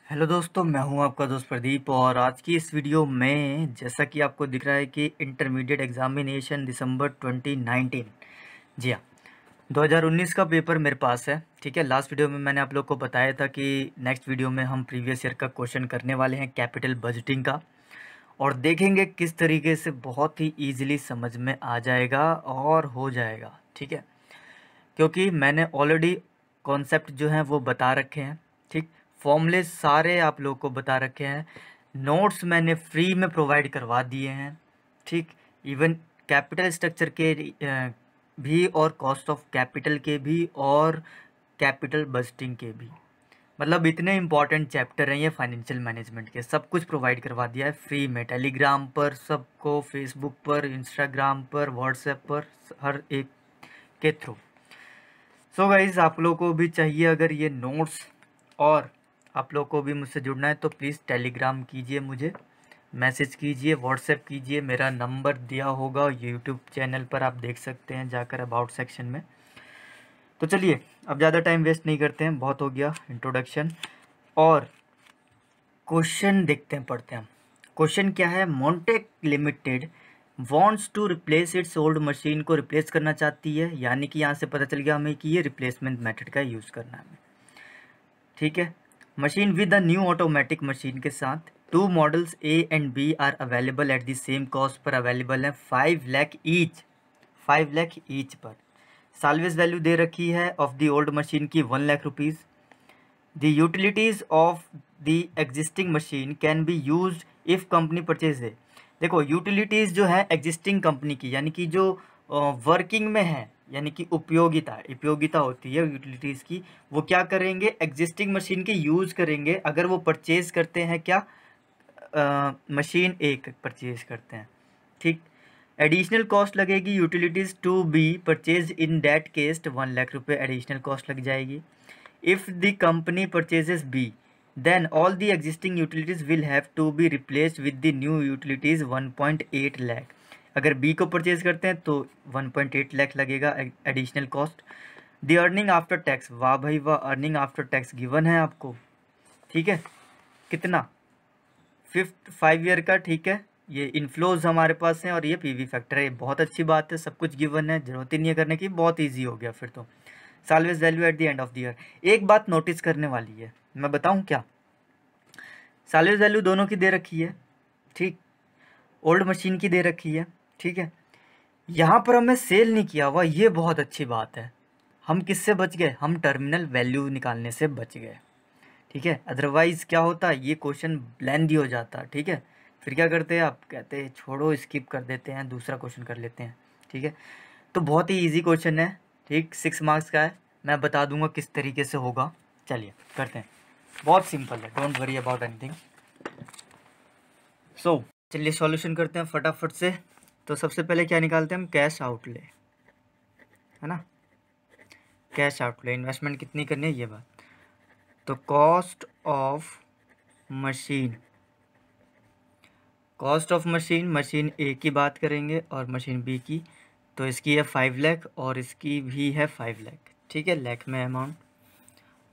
Hello दोस्तों, मैं हूं आपका दोस्त प्रदीप। और आज की इस वीडियो में जैसा कि आपको दिख रहा है कि इंटरमीडिएट एग्जामिनेशन दिसंबर 2019, जी हाँ, 2019 का पेपर मेरे पास है। ठीक है, लास्ट वीडियो में मैंने आप लोग को बताया था कि नेक्स्ट वीडियो में हम प्रीवियस ईयर का क्वेश्चन करने वाले हैं कैपिटल बजटिंग का, और देखेंगे किस तरीके से बहुत ही ईजिली समझ में आ जाएगा और हो जाएगा। ठीक है, क्योंकि मैंने ऑलरेडी कॉन्सेप्ट जो हैं वो बता रखे हैं। ठीक, फॉर्मूले सारे आप लोग को बता रखे हैं, नोट्स मैंने फ्री में प्रोवाइड करवा दिए हैं। ठीक, इवन कैपिटल स्ट्रक्चर के भी, और कॉस्ट ऑफ कैपिटल के भी, और कैपिटल बजटिंग के भी। मतलब इतने इंपॉर्टेंट चैप्टर हैं ये फाइनेंशियल मैनेजमेंट के, सब कुछ प्रोवाइड करवा दिया है फ्री में, टेलीग्राम पर सबको, फेसबुक पर, इंस्टाग्राम पर, व्हाट्सएप पर, हर एक के थ्रू। सो गाइज, आप लोगों को भी चाहिए अगर ये नोट्स, और आप लोगों को भी मुझसे जुड़ना है तो प्लीज़ टेलीग्राम कीजिए, मुझे मैसेज कीजिए, व्हाट्सएप कीजिए। मेरा नंबर दिया होगा यूट्यूब चैनल पर, आप देख सकते हैं जाकर अबाउट सेक्शन में। तो चलिए, अब ज़्यादा टाइम वेस्ट नहीं करते हैं, बहुत हो गया इंट्रोडक्शन, और क्वेश्चन देखते हैं, पढ़ते हैं। क्वेश्चन क्या है? Montek Limited wants to replace its old machine, को रिप्लेस करना चाहती है, यानी कि यहाँ से पता चल गया हमें कि ये रिप्लेसमेंट मेथड का यूज़ करना है हमें। ठीक है, machine with a new automatic machine के साथ 2 models A and B are available at the same cost पर अवेलेबल है 5 लाख ईच, 5 लाख ईच पर। साल्वेज वैल्यू दे रखी है ऑफ द ओल्ड मशीन की 1 lakh rupees. The utilities of the existing machine can be use if company purchase है। देखो, utilities जो है एग्जिस्टिंग कंपनी की, यानी कि जो वर्किंग में है, यानी कि उपयोगिता, उपयोगिता होती है यूटिलिटीज़ की, वो क्या करेंगे? एग्जिस्टिंग मशीन के यूज़ करेंगे अगर वो परचेज करते हैं, क्या मशीन एक परचेज करते हैं। ठीक, एडिशनल कॉस्ट लगेगी utilities to be purchase, in that case 1 lakh रुपये एडिशनल कॉस्ट लग जाएगी। If the company purchases B, then all the existing utilities will have to be replaced with the new utilities 1.8 lakh। अगर B को purchase करते हैं तो 1.8 लाख लगेगा additional cost. The earning after tax, वाह भाई वाह, अर्निंग आफ्टर टैक्स गिवन है आपको। ठीक है, कितना? 5 ईयर का। ठीक है, ये इनफ्लोज हमारे पास हैं और ये पीवी फैक्टर है, बहुत अच्छी बात है, सब कुछ गिवन है, जरूरत ही नहीं है करने की, बहुत ईजी हो गया फिर तो। Salvage value eight the end of the year. एक बात नोटिस करने वाली है, मैं बताऊं क्या? साल्वेज वैल्यू दोनों की दे रखी है, ठीक, ओल्ड मशीन की दे रखी है। ठीक है, यहाँ पर हमें सेल नहीं किया हुआ, ये बहुत अच्छी बात है। हम किससे बच गए? हम टर्मिनल वैल्यू निकालने से बच गए। ठीक है, अदरवाइज क्या होता, ये क्वेश्चन लेंथी हो जाता। ठीक है, फिर क्या करते हैं आप? कहते हैं छोड़ो, स्किप कर देते हैं, दूसरा क्वेश्चन कर लेते हैं। ठीक है, तो बहुत ही इजी क्वेश्चन है। ठीक, 6 मार्क्स का है, मैं बता दूंगा किस तरीके से होगा। चलिए करते हैं, बहुत सिंपल है, डोंट वरी अबाउट एनीथिंग। सो चलिए सॉल्यूशन करते हैं फटाफट से। तो सबसे पहले क्या निकालते हैं हम? कैश आउटले, है ना, कैश आउटले, इन्वेस्टमेंट कितनी करनी है ये बात। तो cost of machine, cost of machine, machine A की बात करेंगे और मशीन बी की, तो इसकी है 5 लाख और इसकी भी है 5 लाख। ठीक है, लाख में अमाउंट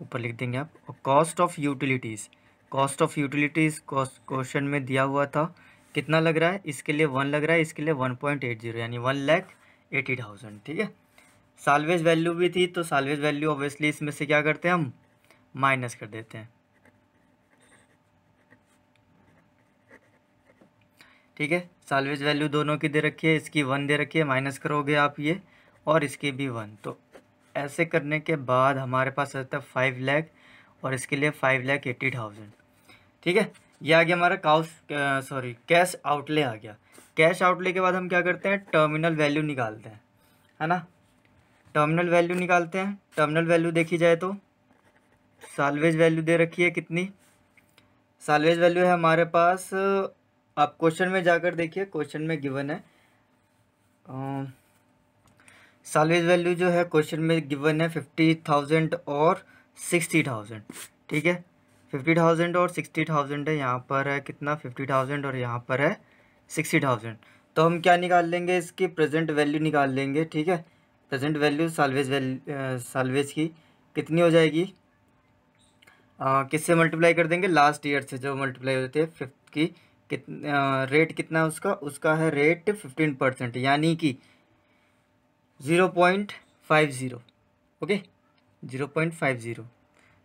ऊपर लिख देंगे आप। और cost of utilities, cost of utilities question में दिया हुआ था, कितना लग रहा है? इसके लिए 1 लग रहा है, इसके लिए 1.80, यानी 1,80,000। ठीक है, साल्वेज वैल्यू भी थी, तो साल्वेज वैल्यू ऑब्वियसली इसमें से क्या करते हैं हम? माइनस कर देते हैं। ठीक है, साल्वेज वैल्यू दोनों की दे रखी है, इसकी 1 दे रखी है, माइनस करोगे आप ये, और इसकी भी 1। तो ऐसे करने के बाद हमारे पास आता है 5 लाख, और इसके लिए 5,80,000। ठीक है, ये आ गया हमारा कैश आउटले आ गया। कैश आउटले के बाद हम क्या करते हैं? टर्मिनल वैल्यू निकालते हैं, है ना, टर्मिनल वैल्यू निकालते हैं। टर्मिनल वैल्यू देखी जाए तो साल्वेज वैल्यू दे रखी है कितनी? साल्वेज वैल्यू है हमारे पास, आप क्वेश्चन में जाकर देखिए, क्वेश्चन में गिवन है साल्वेज वैल्यू जो है क्वेश्चन में गिवन है 50,000 और 60,000। ठीक है, 50,000 और 60,000 है, यहाँ पर है कितना? 50,000 और यहाँ पर है 60,000। तो हम क्या निकाल लेंगे? इसकी प्रेजेंट वैल्यू निकाल लेंगे। ठीक है, प्रेजेंट वैल्यू साल्वेज की कितनी हो जाएगी? किससे मल्टीप्लाई कर देंगे, लास्ट ईयर से जो मल्टीप्लाई होती है फिफ्थ की, रेट कितना है उसका, उसका है रेट 15%, यानी कि 0.50। ओके, 0.50,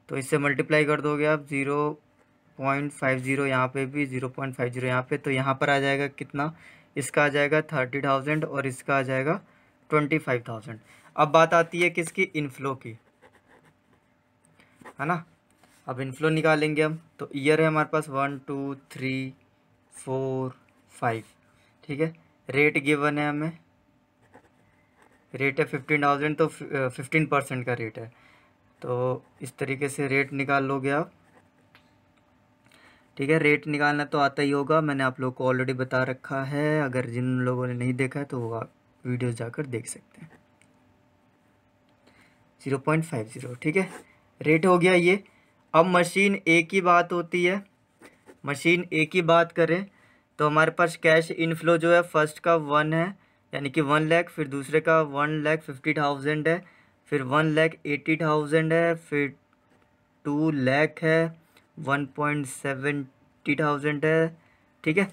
तो इससे मल्टीप्लाई कर दोगे आप 0.50, यहाँ पे भी 0.50 यहाँ पे, तो यहाँ पर आ जाएगा कितना, इसका आ जाएगा 30,000 और इसका आ जाएगा 25,000। अब बात आती है किसकी, इनफ्लो की, है ना। अब इनफ्लो निकालेंगे हम, तो ईयर है हमारे पास 1 2 3 4 5, ठीक है। रेट गिवन है हमें, रेट है 15,000, तो 15% का रेट है, तो इस तरीके से रेट निकाल लोगे आप, ठीक है। रेट निकालना तो आता ही होगा, मैंने आप लोग को ऑलरेडी बता रखा है, अगर जिन लोगों ने नहीं देखा है तो वो आप वीडियो जाकर देख सकते हैं। 0.50, ठीक है, रेट हो गया ये। अब मशीन ए की बात होती है, मशीन ए की बात करें तो हमारे पास कैश इनफ्लो जो है फर्स्ट का 1 है, यानी कि 1 लाख, फिर दूसरे का 1,50,000 है, फिर 1,80,000 है, फिर 2 लाख है, 1,70,000 है, ठीक है।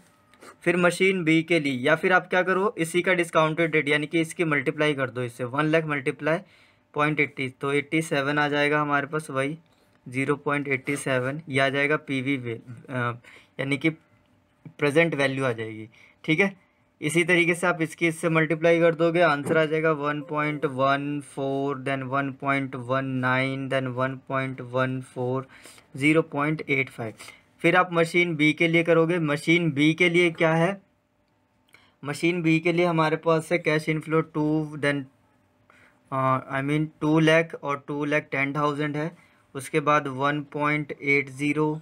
फिर मशीन बी के लिए, या फिर आप क्या करो, इसी का डिस्काउंटेड रेट यानी कि इसकी मल्टीप्लाई कर दो इससे, 1 लाख मल्टीप्लाई 0.80, तो 87 आ जाएगा हमारे पास, वही 0.87, ये आ जाएगा पीवी यानी कि प्रेजेंट वैल्यू आ जाएगी, ठीक है। इसी तरीके से आप इसकी इससे मल्टीप्लाई कर दोगे, आंसर आ जाएगा 1.14, देन 1.19, देन 1.14, 0.85। फिर आप मशीन बी के लिए करोगे, मशीन बी के लिए क्या है, मशीन बी के लिए हमारे पास है कैश इनफ्लो 2, देन 2 लाख और 2,10,000 है, उसके बाद 1.80,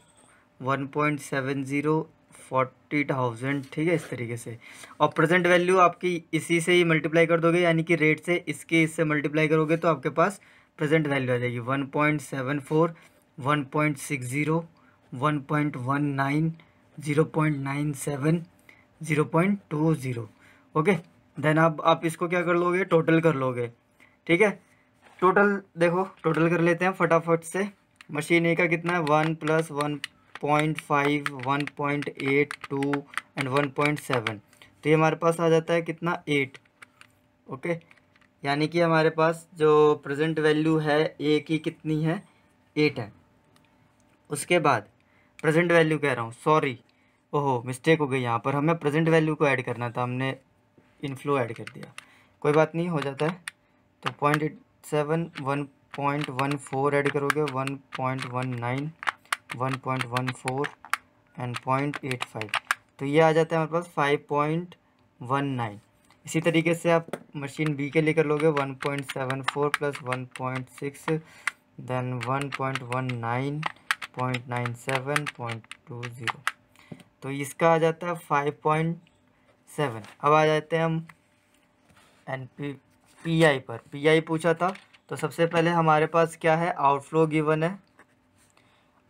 1.70, 40,000, ठीक है, इस तरीके से। और प्रेजेंट वैल्यू आपकी इसी से ही मल्टीप्लाई कर दोगे, यानी कि रेट से इसके इससे मल्टीप्लाई करोगे तो आपके पास प्रेजेंट वैल्यू आ जाएगी 1.74, 1.60, 1.19, 0.97, 0.20। ओके, देन आप इसको क्या कर लोगे, टोटल कर लोगे, ठीक है। टोटल देखो, टोटल कर लेते हैं फटाफट से। मशीन ए का कितना है, 1 + 1.5, 1.82 एंड 1.7, तो ये हमारे पास आ जाता है कितना, 8। ओके, यानी कि हमारे पास जो प्रेजेंट वैल्यू है ए की कितनी है, 8 है। उसके बाद प्रेजेंट वैल्यू कह रहा हूँ, सॉरी, ओहो मिस्टेक हो गई, यहाँ पर हमें प्रेजेंट वैल्यू को ऐड करना था, हमने इनफ्लो ऐड कर दिया, कोई बात नहीं, हो जाता है। तो 0.87, 1.14 ऐड करोगे, 1.19, 1.14 एंड 0.85, तो ये आ जाता है हमारे पास 5.19। इसी तरीके से आप मशीन बी के लिए कर लोगे, 1.74 + 1.6, देन 1.19, 0.97, 0.20, तो इसका आ जाता है 5.7। अब आ जाते हैं हम पीआई पर, पीआई पूछा था, तो सबसे पहले हमारे पास क्या है, आउटफ्लो गिवन है,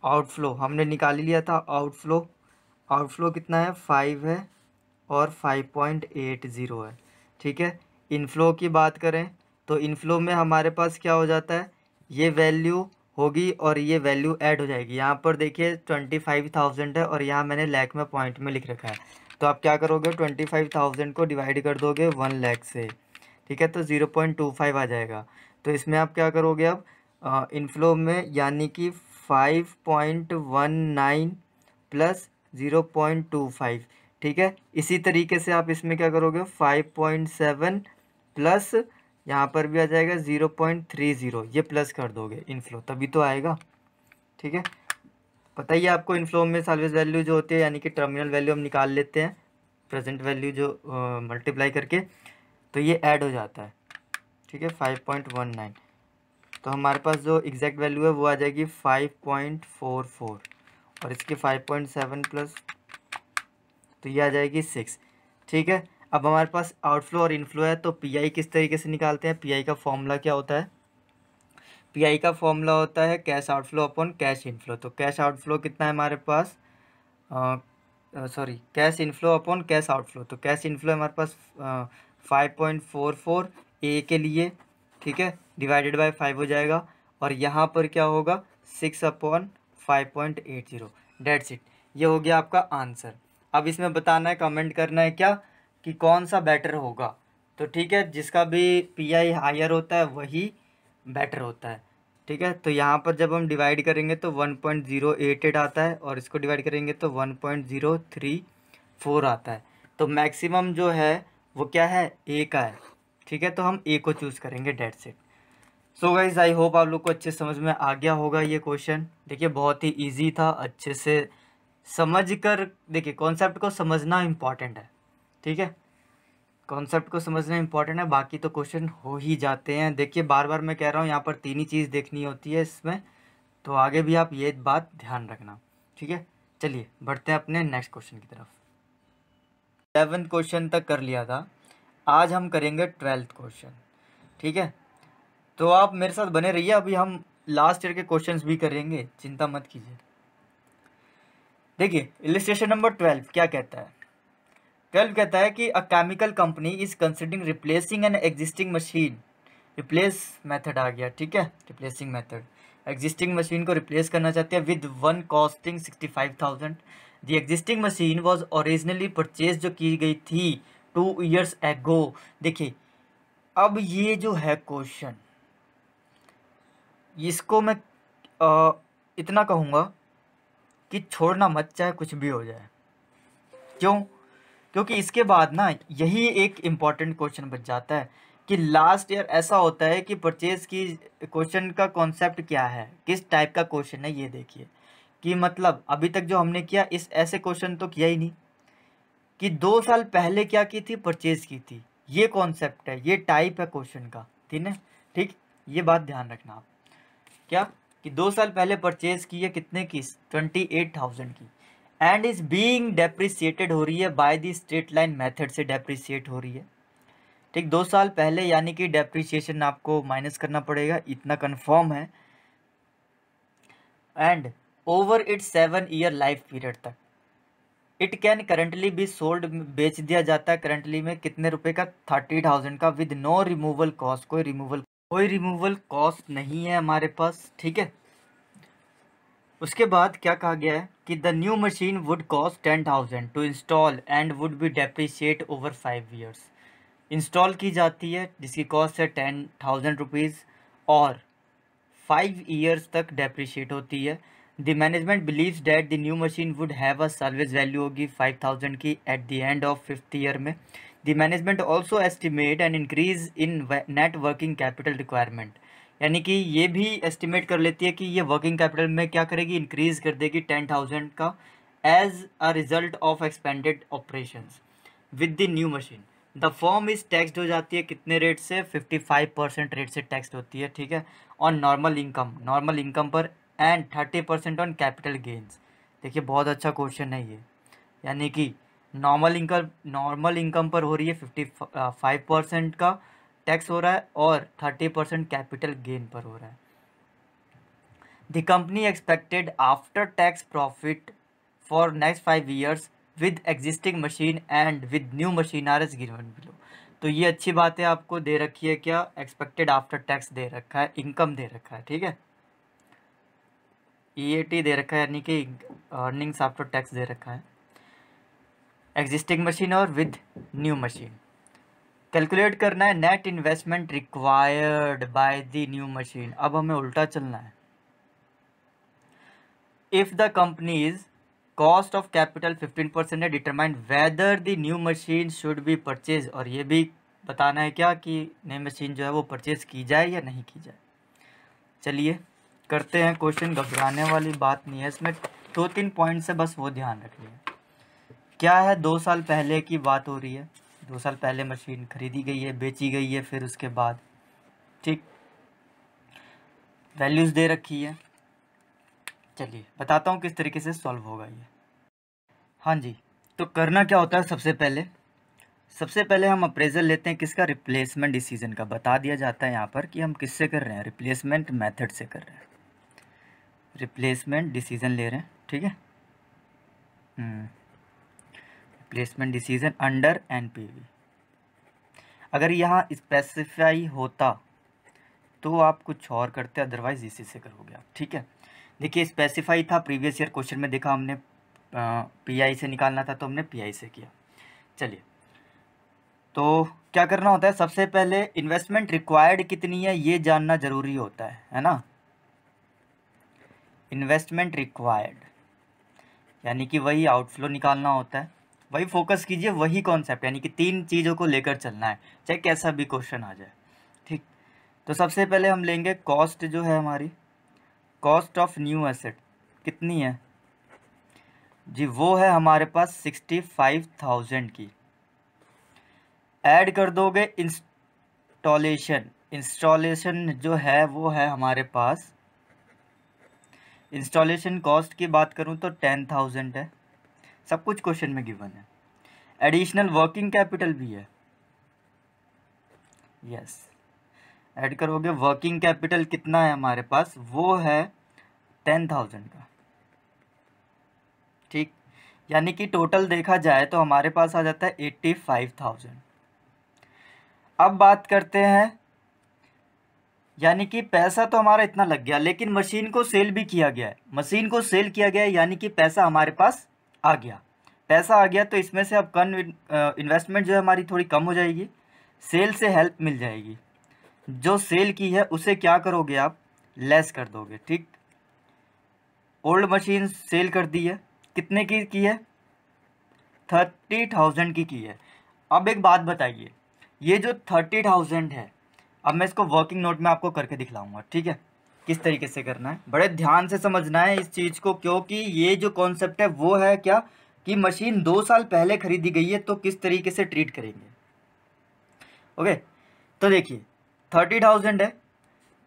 आउटफ्लो हमने निकाल ही लिया था, आउटफ्लो, आउटफ्लो कितना है, 5 है और 5.80 है, ठीक है। इनफ्लो की बात करें तो इनफ्लो में हमारे पास क्या हो जाता है, ये वैल्यू होगी और ये वैल्यू ऐड हो जाएगी। यहाँ पर देखिए 25,000 है और यहाँ मैंने लाख में पॉइंट में लिख रखा है, तो आप क्या करोगे, 25,000 को डिवाइड कर दोगे 1 लाख से, ठीक है, तो 0.25 आ जाएगा। तो इसमें आप क्या करोगे, अब इनफ्लो में यानी कि 5.19 + 0.25, ठीक है। इसी तरीके से आप इसमें क्या करोगे, 5.7 प्लस यहाँ पर भी आ जाएगा 0.30, ये प्लस कर दोगे इनफ्लो, तभी तो आएगा, ठीक है। पता ही है आपको, इनफ्लो में साल्वेज वैल्यू जो होती है, यानी कि टर्मिनल वैल्यू हम निकाल लेते हैं प्रेजेंट वैल्यू जो मल्टीप्लाई करके, तो ये ऐड हो जाता है, ठीक है, 5.19, तो हमारे पास जो एग्जैक्ट वैल्यू है वो आ जाएगी 5.44 और इसके 5.7 प्लस, तो ये आ जाएगी 6, ठीक है। अब हमारे पास आउटफ्लो और इनफ्लो है, तो पीआई किस तरीके से निकालते हैं, पीआई का फॉर्मूला क्या होता है, पीआई का फॉर्मूला होता है cash outflow upon cash inflow. तो कैश आउटफ्लो कितना है हमारे पास, sorry cash inflow upon cash outflow, तो कैश इनफ्लो हमारे पास 5.44 ए के लिए, ठीक है, डिवाइडेड बाय 5 हो जाएगा, और यहाँ पर क्या होगा, 6/4 5.80। डेट्स इट, ये हो गया आपका आंसर। अब इसमें बताना है, कमेंट करना है क्या कि कौन सा बेटर होगा। तो ठीक है, जिसका भी पीआई हायर होता है वही बेटर होता है। ठीक है, तो यहाँ पर जब हम डिवाइड करेंगे तो 1.088 आता है और इसको डिवाइड करेंगे तो 1.034 आता है। तो मैक्सिमम जो है वो क्या है, ए का है। ठीक है, तो हम ए को चूज़ करेंगे, that's it. So guys, I hope आप लोग को अच्छे समझ में आ गया होगा ये क्वेश्चन। देखिए बहुत ही इजी था, अच्छे से समझ कर देखिए, कॉन्सेप्ट को समझना इम्पॉर्टेंट है। ठीक है, कॉन्सेप्ट को समझना इंपॉर्टेंट है, बाकी तो क्वेश्चन हो ही जाते हैं। देखिए बार बार मैं कह रहा हूँ, यहाँ पर तीन ही चीज़ देखनी होती है इसमें, तो आगे भी आप ये बात ध्यान रखना। ठीक है, चलिए बढ़ते हैं अपने नेक्स्ट क्वेश्चन की तरफ। 11th क्वेश्चन तक कर लिया था, आज हम करेंगे 12th क्वेश्चन। ठीक है, तो आप मेरे साथ बने रहिए, अभी हम लास्ट ईयर के क्वेश्चंस भी करेंगे, चिंता मत कीजिए। देखिए इलिस्ट्रेशन नंबर 12 क्या कहता है। 12 कहता है कि a chemical company is considering replacing an existing machine. Replace method आ गया, ठीक है, रिप्लेसिंग मेथड, एग्जिस्टिंग मशीन को रिप्लेस करना चाहते हैं with one costing 65,000। The existing machine was originally purchase जो की गई थी 2 years एगो। देखिए अब ये जो है क्वेश्चन, इसको मैं इतना कहूँगा कि छोड़ना मत, चाहे कुछ भी हो जाए। क्यों? क्योंकि इसके बाद ना यही एक इम्पॉर्टेंट क्वेश्चन बच जाता है कि लास्ट ईयर ऐसा होता है कि परचेज की क्वेश्चन का कॉन्सेप्ट क्या है, किस टाइप का क्वेश्चन है, ये देखिए कि मतलब अभी तक जो हमने किया इस ऐसे क्वेश्चन तो किया ही नहीं कि 2 साल पहले क्या की थी, परचेज की थी। ये कॉन्सेप्ट है, ये टाइप है क्वेश्चन का, ठीक है। ठीक, ये बात ध्यान रखना आप, क्या कि 2 साल पहले परचेज की है, कितने की, 28,000 की, एंड इज बीइंग डेप्रिसिएटेड हो रही है by the straight line method से डेप्रिसिएट हो रही है। ठीक, 2 साल पहले यानी कि डेप्रिसिएशन आपको माइनस करना पड़ेगा, इतना कंफर्म है। And over its 7 year life period तक it can currently be sold, बेच दिया जाता है करंटली में कितने रुपए का, 30,000 का, विद नो रिमूवल कॉस्ट, कोई रिमूवल कॉस्ट नहीं है हमारे पास। ठीक है, उसके बाद क्या कहा गया है कि the new machine would cost 10,000 to install and would be depreciate over 5 years। Install की जाती है जिसकी कॉस्ट है 10,000 रुपीज़ और 5 years तक डेप्रिशिएट होती है। The management believes that the new machine would have a service value होगी 5,000 की at the end of 5th year में। The management also estimate an increase in net working capital requirement, यानी कि ये भी एस्टिमेट कर लेती है कि ये वर्किंग कैपिटल में क्या करेगी, इंक्रीज कर देगी 10,000 का, as a result of expanded operations with the new machine. The form is taxed हो जाती है कितने रेट से, 55% रेट से टैक्सड होती है। ठीक है, ऑन नॉर्मल इनकम पर, एंड 30% ऑन कैपिटल गेन्स। देखिए बहुत अच्छा क्वेश्चन है ये, यानी कि नॉर्मल इनकम पर हो रही है 55% का टैक्स हो रहा है और 30% कैपिटल गेन पर हो रहा है। The company expected after tax profit for next 5 years with existing machine and with new machine R S given below. तो ये अच्छी बात है, आपको दे रखी है क्या, एक्सपेक्टेड आफ्टर टैक्स दे रखा है, इनकम दे रखा है। ठीक है, EAT दे रखा है, यानी कि अर्निंग्स आफ्टर टैक्स दे रखा है, एग्जिस्टिंग मशीन और विद न्यू मशीन। कैलकुलेट करना है net investment required by the new machine. अब हमें उल्टा चलना है। If the companies cost of capital 15% है, determine whether the new machine should be purchase, और ये भी बताना है क्या कि नई मशीन जो है वो परचेज की जाए या नहीं की जाए। चलिए करते हैं क्वेश्चन, घबराने वाली बात नहीं है इसमें, 2-3 पॉइंट से बस वो ध्यान रखिए। क्या है, 2 साल पहले की बात हो रही है, 2 साल पहले मशीन खरीदी गई है, बेची गई है, फिर उसके बाद ठीक वैल्यूज़ दे रखी है। चलिए बताता हूँ किस तरीके से सॉल्व होगा ये। हाँ जी, तो करना क्या होता है, सबसे पहले हम अप्रेजल लेते हैं किसका, रिप्लेसमेंट डिसीजन का। बता दिया जाता है यहाँ पर कि हम किससे कर रहे हैं, रिप्लेसमेंट मेथड से कर रहे हैं, रिप्लेसमेंट डिसीजन ले रहे हैं। ठीक है, रिप्लेसमेंट डिसीजन अंडर NPV। अगर यहाँ स्पेसिफाई होता तो आप कुछ और करते, अदरवाइज इसी से करोगे आप। ठीक है, देखिए स्पेसिफाई था प्रीवियस ईयर क्वेश्चन में, देखा हमने पीआई से निकालना था तो हमने पीआई से किया। चलिए, तो क्या करना होता है, सबसे पहले इन्वेस्टमेंट रिक्वायर्ड कितनी है ये जानना जरूरी होता है ना। इन्वेस्टमेंट रिक्वायर्ड यानी कि वही आउटफ्लो निकालना होता है, वही फोकस कीजिए, वही कॉन्सेप्ट, यानी कि 3 चीज़ों को लेकर चलना है, चाहे कैसा भी क्वेश्चन आ जाए। ठीक, तो सबसे पहले हम लेंगे कॉस्ट जो है हमारी, कॉस्ट ऑफ न्यू एसेट कितनी है जी, वो है हमारे पास 65,000 की। ऐड कर दोगे इंस्टॉलेशन जो है वो है हमारे पास, इंस्टॉलेशन कॉस्ट की बात करूं तो 10,000 है, सब कुछ क्वेश्चन में गिवन है। एडिशनल वर्किंग कैपिटल भी है, यस, ऐड करोगे वर्किंग कैपिटल कितना है हमारे पास, वो है 10,000 का। ठीक, यानी कि टोटल देखा जाए तो हमारे पास आ जाता है 85,000। अब बात करते हैं, यानी कि पैसा तो हमारा इतना लग गया, लेकिन मशीन को सेल भी किया गया है, मशीन को सेल किया गया है, यानी कि पैसा हमारे पास आ गया। पैसा आ गया तो इसमें से अब इन्वेस्टमेंट जो है हमारी थोड़ी कम हो जाएगी, सेल से हेल्प मिल जाएगी। जो सेल की है उसे क्या करोगे आप, लेस कर दोगे। ठीक, ओल्ड मशीन सेल कर दी है, कितने की है, 30,000 की है। अब एक बात बताइए, ये जो 30,000 है, अब मैं इसको वर्किंग नोट में आपको करके दिखलाऊंगा, ठीक है, किस तरीके से करना है, बड़े ध्यान से समझना है इस चीज़ को, क्योंकि ये जो कॉन्सेप्ट है वो है क्या कि मशीन 2 साल पहले खरीदी गई है तो किस तरीके से ट्रीट करेंगे। ओके, तो देखिए 30,000 है,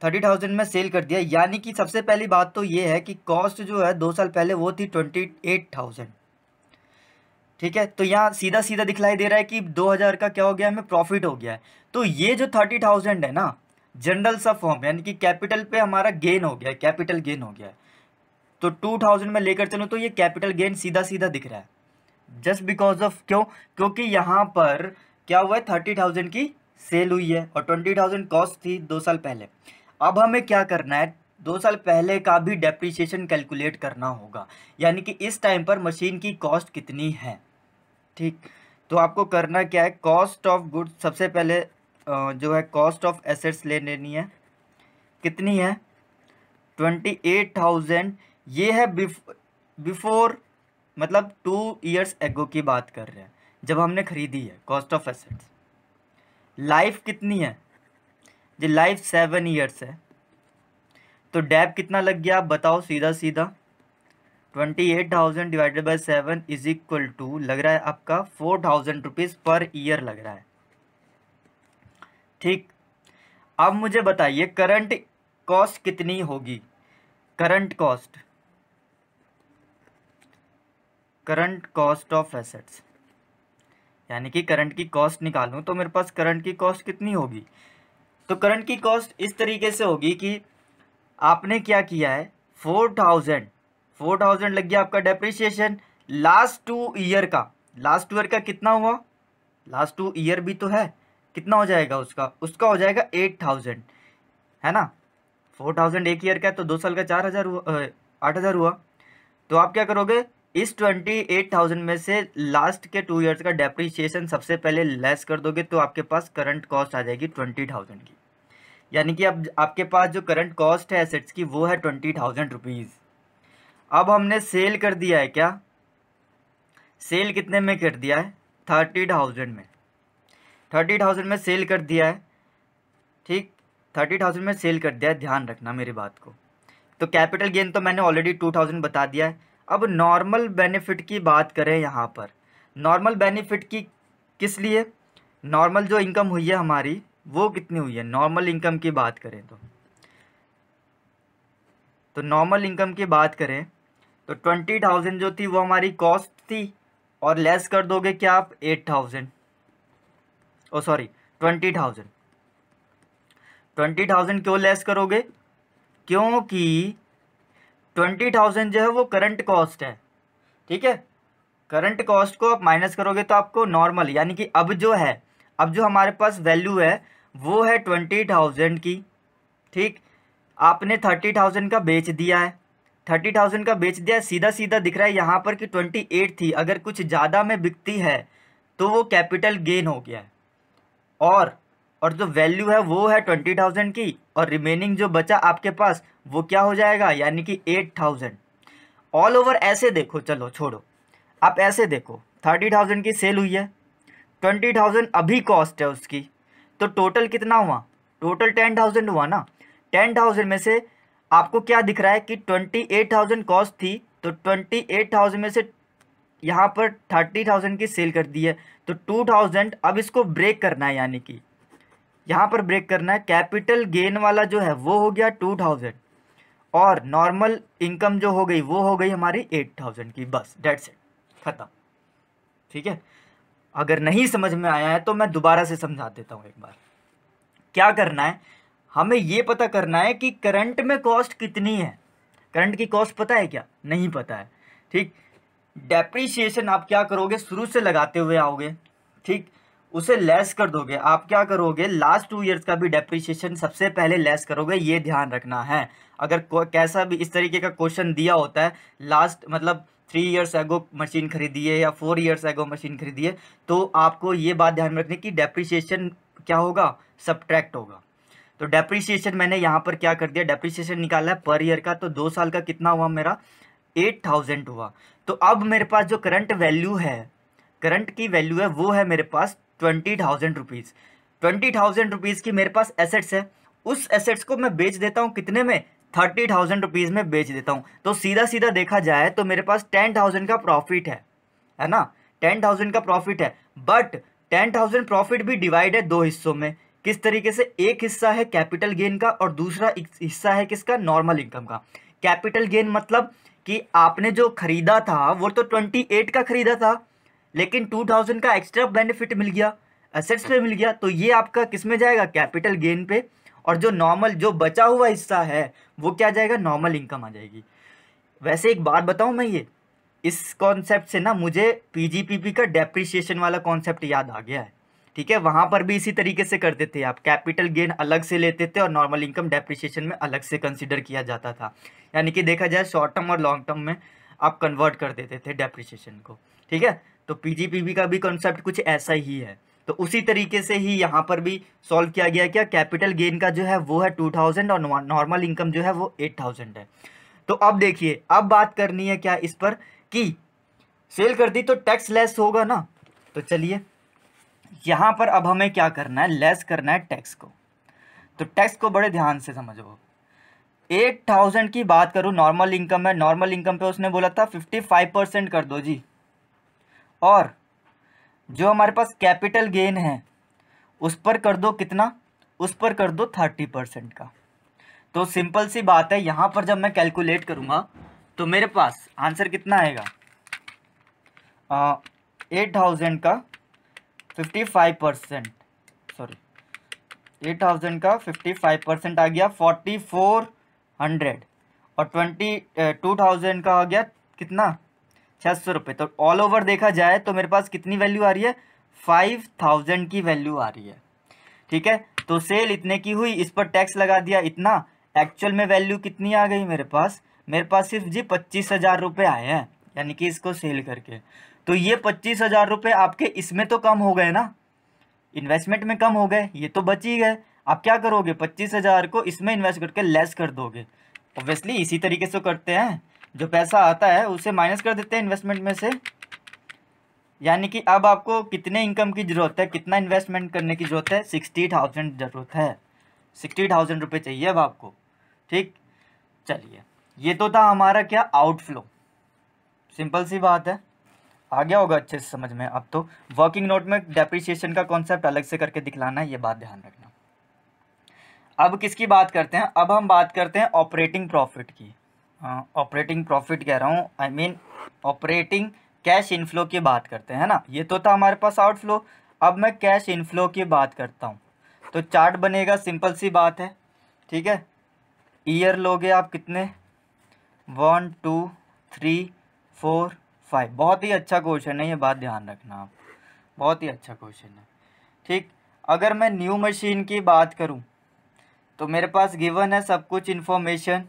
30,000 में सेल कर दिया, यानी कि सबसे पहली बात तो ये है कि कॉस्ट जो है 2 साल पहले वो थी 28,000। ठीक है, तो यहाँ सीधा सीधा दिखलाई दे रहा है कि 2,000 का क्या हो गया, हमें प्रॉफिट हो गया है। तो ये जो 30,000 है ना, जनरल सा फॉर्म, यानी कि कैपिटल पे हमारा गेन हो गया है, कैपिटल गेन हो गया है। तो 2,000 में लेकर चलो तो ये कैपिटल गेन सीधा सीधा दिख रहा है, जस्ट बिकॉज ऑफ, क्यों, क्योंकि यहाँ पर क्या हुआ है, 30,000 की सेल हुई है और 20,000 कॉस्ट थी 2 साल पहले। अब हमें क्या करना है, 2 साल पहले का भी डेप्रिसिएशन कैलकुलेट करना होगा, यानी कि इस टाइम पर मशीन की कॉस्ट कितनी है। ठीक, तो आपको करना क्या है, कॉस्ट ऑफ गुड्स सबसे पहले जो है कॉस्ट ऑफ एसेट्स ले लेनी है, कितनी है, 28,000। ये है बिफोर, मतलब 2 ईयर्स एगो की बात कर रहे हैं, जब हमने खरीदी है कॉस्ट ऑफ एसेट्स। लाइफ कितनी है जी, लाइफ 7 ईयर्स है, तो डेप कितना लग गया आप बताओ सीधा सीधा, 28,000 divided by 7 is equal to लग रहा है आपका 4,000 रुपीज़ पर ईयर लग रहा है। ठीक, अब मुझे बताइए करंट कॉस्ट कितनी होगी, करंट कॉस्ट ऑफ एसेट्स, यानी कि करंट की कॉस्ट निकालूं तो मेरे पास करंट की कॉस्ट कितनी होगी। तो करंट की कॉस्ट इस तरीके से होगी कि आपने क्या किया है, 4,000 लग गया आपका डेप्रिसिएशन, लास्ट 2 ईयर का कितना हुआ, लास्ट 2 ईयर भी तो है, कितना हो जाएगा उसका हो जाएगा 8,000, है ना। 4,000 एक ईयर का है तो 2 साल का 4,000 हुआ, 8,000 हुआ। तो आप क्या करोगे, इस 28,000 में से लास्ट के 2 ईयर्स का डेप्रिसिएशन सबसे पहले लेस कर दोगे, तो आपके पास करंट कॉस्ट आ जाएगी 20,000 की, यानी कि अब आपके पास जो करंट कॉस्ट है एसेट्स की वो है 20,000 रुपीज़। अब हमने सेल कर दिया है, क्या सेल कितने में कर दिया है, 30,000 में, 30,000 में सेल कर दिया है। ठीक, 30,000 में सेल कर दिया है, ध्यान रखना मेरी बात को। तो कैपिटल गेन तो मैंने ऑलरेडी 2,000 बता दिया है। अब नॉर्मल बेनिफिट की बात करें, यहाँ पर नॉर्मल बेनिफिट की किस लिए, नॉर्मल जो इनकम हुई है हमारी वो कितनी हुई है, नॉर्मल इनकम की बात करें तो नॉर्मल इनकम की बात करें तो 20,000 जो थी वो हमारी कॉस्ट थी, और लेस कर दोगे क्या आप 8,000, ओ सॉरी 20,000, 20,000 क्यों लेस करोगे, क्योंकि 20,000 जो है वो करंट कॉस्ट है। ठीक है, करंट कॉस्ट को आप माइनस करोगे तो आपको नॉर्मल, यानी कि अब जो हमारे पास वैल्यू है वो है 20,000 की। ठीक, आपने 30,000 का बेच दिया है, 30,000 का बेच दिया, सीधा सीधा दिख रहा है यहाँ पर कि 28 थी, अगर कुछ ज़्यादा में बिकती है तो वो कैपिटल गेन हो गया है। और जो वैल्यू है वो है 20,000 की, और रिमेनिंग जो बचा आपके पास वो क्या हो जाएगा, यानी कि 8,000। ऑल ओवर ऐसे देखो, चलो छोड़ो, आप ऐसे देखो 30,000 की सेल हुई है, 20,000 अभी कॉस्ट है उसकी, तो टोटल कितना हुआ, टोटल 10,000 हुआ ना। 10,000 में से आपको क्या दिख रहा है कि 28,000 कॉस्ट थी, तो 28,000 में से यहाँ पर 30,000 की सेल कर दी है, तो 2,000 अब इसको ब्रेक करना है, यानी कि यहाँ पर ब्रेक करना है। कैपिटल गेन वाला जो है वो हो गया 2,000, और नॉर्मल इनकम जो हो गई वो हो गई हमारी 8,000 की, बस डेट्स इट, खत्म। ठीक है, अगर नहीं समझ में आया है तो मैं दोबारा से समझा देता हूँ एक बार। क्या करना है, हमें ये पता करना है कि करंट में कॉस्ट कितनी है। करंट की कॉस्ट पता है क्या, नहीं पता है, ठीक। डेप्रीशिएशन आप क्या करोगे, शुरू से लगाते हुए आओगे, ठीक, उसे लेस कर दोगे। आप क्या करोगे, लास्ट 2 ईयर्स का भी डेप्रीशिएशन सबसे पहले लेस करोगे, ये ध्यान रखना है। अगर कैसा भी इस तरीके का क्वेश्चन दिया होता है, लास्ट मतलब 3 ईयर्स एगो मशीन खरीदी है या 4 ईयर्स एगो मशीन खरीदी है, तो आपको ये बात ध्यान में रखनी कि डेप्रीशिएशन क्या होगा, सब्ट्रैक्ट होगा। तो डेप्रीशिएशन मैंने यहाँ पर क्या कर दिया, डेप्रीशिएशन निकाला है पर ईयर का, तो 2 साल का कितना हुआ मेरा, 8,000 हुआ। तो अब मेरे पास जो करंट वैल्यू है, करंट की वैल्यू है वो है मेरे पास 20,000 रुपीज़। 20,000 रुपीज़ की मेरे पास एसेट्स है, उस एसेट्स को मैं बेच देता हूँ कितने में, 30,000 रुपीज़ में बेच देता हूँ। तो सीधा सीधा देखा जाए तो मेरे पास 10,000 का प्रॉफिट है ना, 10,000 का प्रॉफिट है। बट 10,000 प्रॉफिट भी डिवाइड है 2 हिस्सों में। किस तरीके से, एक हिस्सा है कैपिटल गेन का और दूसरा हिस्सा है किसका, नॉर्मल इनकम का। कैपिटल गेन मतलब कि आपने जो खरीदा था वो तो 28 का खरीदा था, लेकिन 2,000 का एक्स्ट्रा बेनिफिट मिल गया, एसेट्स पे मिल गया, तो ये आपका किस में जाएगा, कैपिटल गेन पे। और जो नॉर्मल जो बचा हुआ हिस्सा है वो क्या जाएगा, नॉर्मल इनकम आ जाएगी। वैसे एक बात बताऊं मैं, ये इस कॉन्सेप्ट से ना मुझे पीजीपीपी का डेप्रिसिएशन वाला कॉन्सेप्ट याद आ गया है। ठीक है, वहाँ पर भी इसी तरीके से करते थे, आप कैपिटल गेन अलग से लेते थे और नॉर्मल इनकम डेप्रिसिएशन में अलग से कंसीडर किया जाता था। यानी कि देखा जाए शॉर्ट टर्म और लॉन्ग टर्म में आप कन्वर्ट कर देते थे डेप्रिसिएशन को। ठीक है, तो पीजीपीबी का भी कॉन्सेप्ट कुछ ऐसा ही है। तो उसी तरीके से ही यहाँ पर भी सॉल्व किया गया। क्या, कैपिटल गेन का जो है वो है 2,000 और नॉर्मल इनकम जो है वो 8,000 है। तो अब देखिए, अब बात करनी है क्या इस पर कि सेल कर दी तो टैक्स लेस होगा ना। तो चलिए यहाँ पर अब हमें क्या करना है, लेस करना है टैक्स को। तो टैक्स को बड़े ध्यान से समझो। 8,000 की बात करूँ, नॉर्मल इनकम है, नॉर्मल इनकम पे उसने बोला था 55% कर दो जी, और जो हमारे पास कैपिटल गेन है उस पर कर दो कितना, उस पर कर दो 30% का। तो सिंपल सी बात है, यहाँ पर जब मैं कैलकुलेट करूँगा तो मेरे पास आंसर कितना आएगा, 8,000 का 55%, सॉरी 8,000 का 55% आ गया 4,400, और 22,000 का आ गया कितना, 600 रुपये। तो ऑल ओवर देखा जाए तो मेरे पास कितनी वैल्यू आ रही है, 5,000 की वैल्यू आ रही है। ठीक है, तो सेल इतने की हुई, इस पर टैक्स लगा दिया इतना, एक्चुअल में वैल्यू कितनी आ गई मेरे पास, सिर्फ जी 25,000 रुपये आए हैं, यानी कि इसको सेल करके। तो ये 25,000 रुपये आपके इसमें तो कम हो गए ना, इन्वेस्टमेंट में कम हो गए, ये तो बच ही गए। आप क्या करोगे, 25,000 को इसमें इन्वेस्ट करके लेस कर दोगे। ऑब्वियसली इसी तरीके से करते हैं, जो पैसा आता है उसे माइनस कर देते हैं इन्वेस्टमेंट में से। यानी कि अब आपको कितने इनकम की ज़रूरत है, कितना इन्वेस्टमेंट करने की ज़रूरत है, 60,000 ज़रूरत है, 60,000 रुपये चाहिए अब आपको। ठीक, चलिए ये तो था हमारा क्या, आउटफ्लो। सिंपल सी बात है, आ गया होगा अच्छे से समझ में। अब तो वर्किंग नोट में डेप्रिसिएशन का कॉन्सेप्ट अलग से करके दिखलाना है, ये बात ध्यान रखना। अब किसकी बात करते हैं, अब हम बात करते हैं ऑपरेटिंग प्रॉफिट की। ऑपरेटिंग प्रॉफिट कह रहा हूँ, I mean operating cash inflow की बात करते हैं ना। ये तो था हमारे पास आउटफ्लो, अब मैं कैश इनफ्लो की बात करता हूँ। तो चार्ट बनेगा, सिंपल सी बात है। ठीक है, ईयर लोगे आप कितने, 1 2 3 4 5। बहुत ही अच्छा क्वेश्चन है, ये बात ध्यान रखना आप, बहुत ही अच्छा क्वेश्चन है। ठीक, अगर मैं न्यू मशीन की बात करूं तो मेरे पास गिवन है सब कुछ इन्फॉर्मेशन,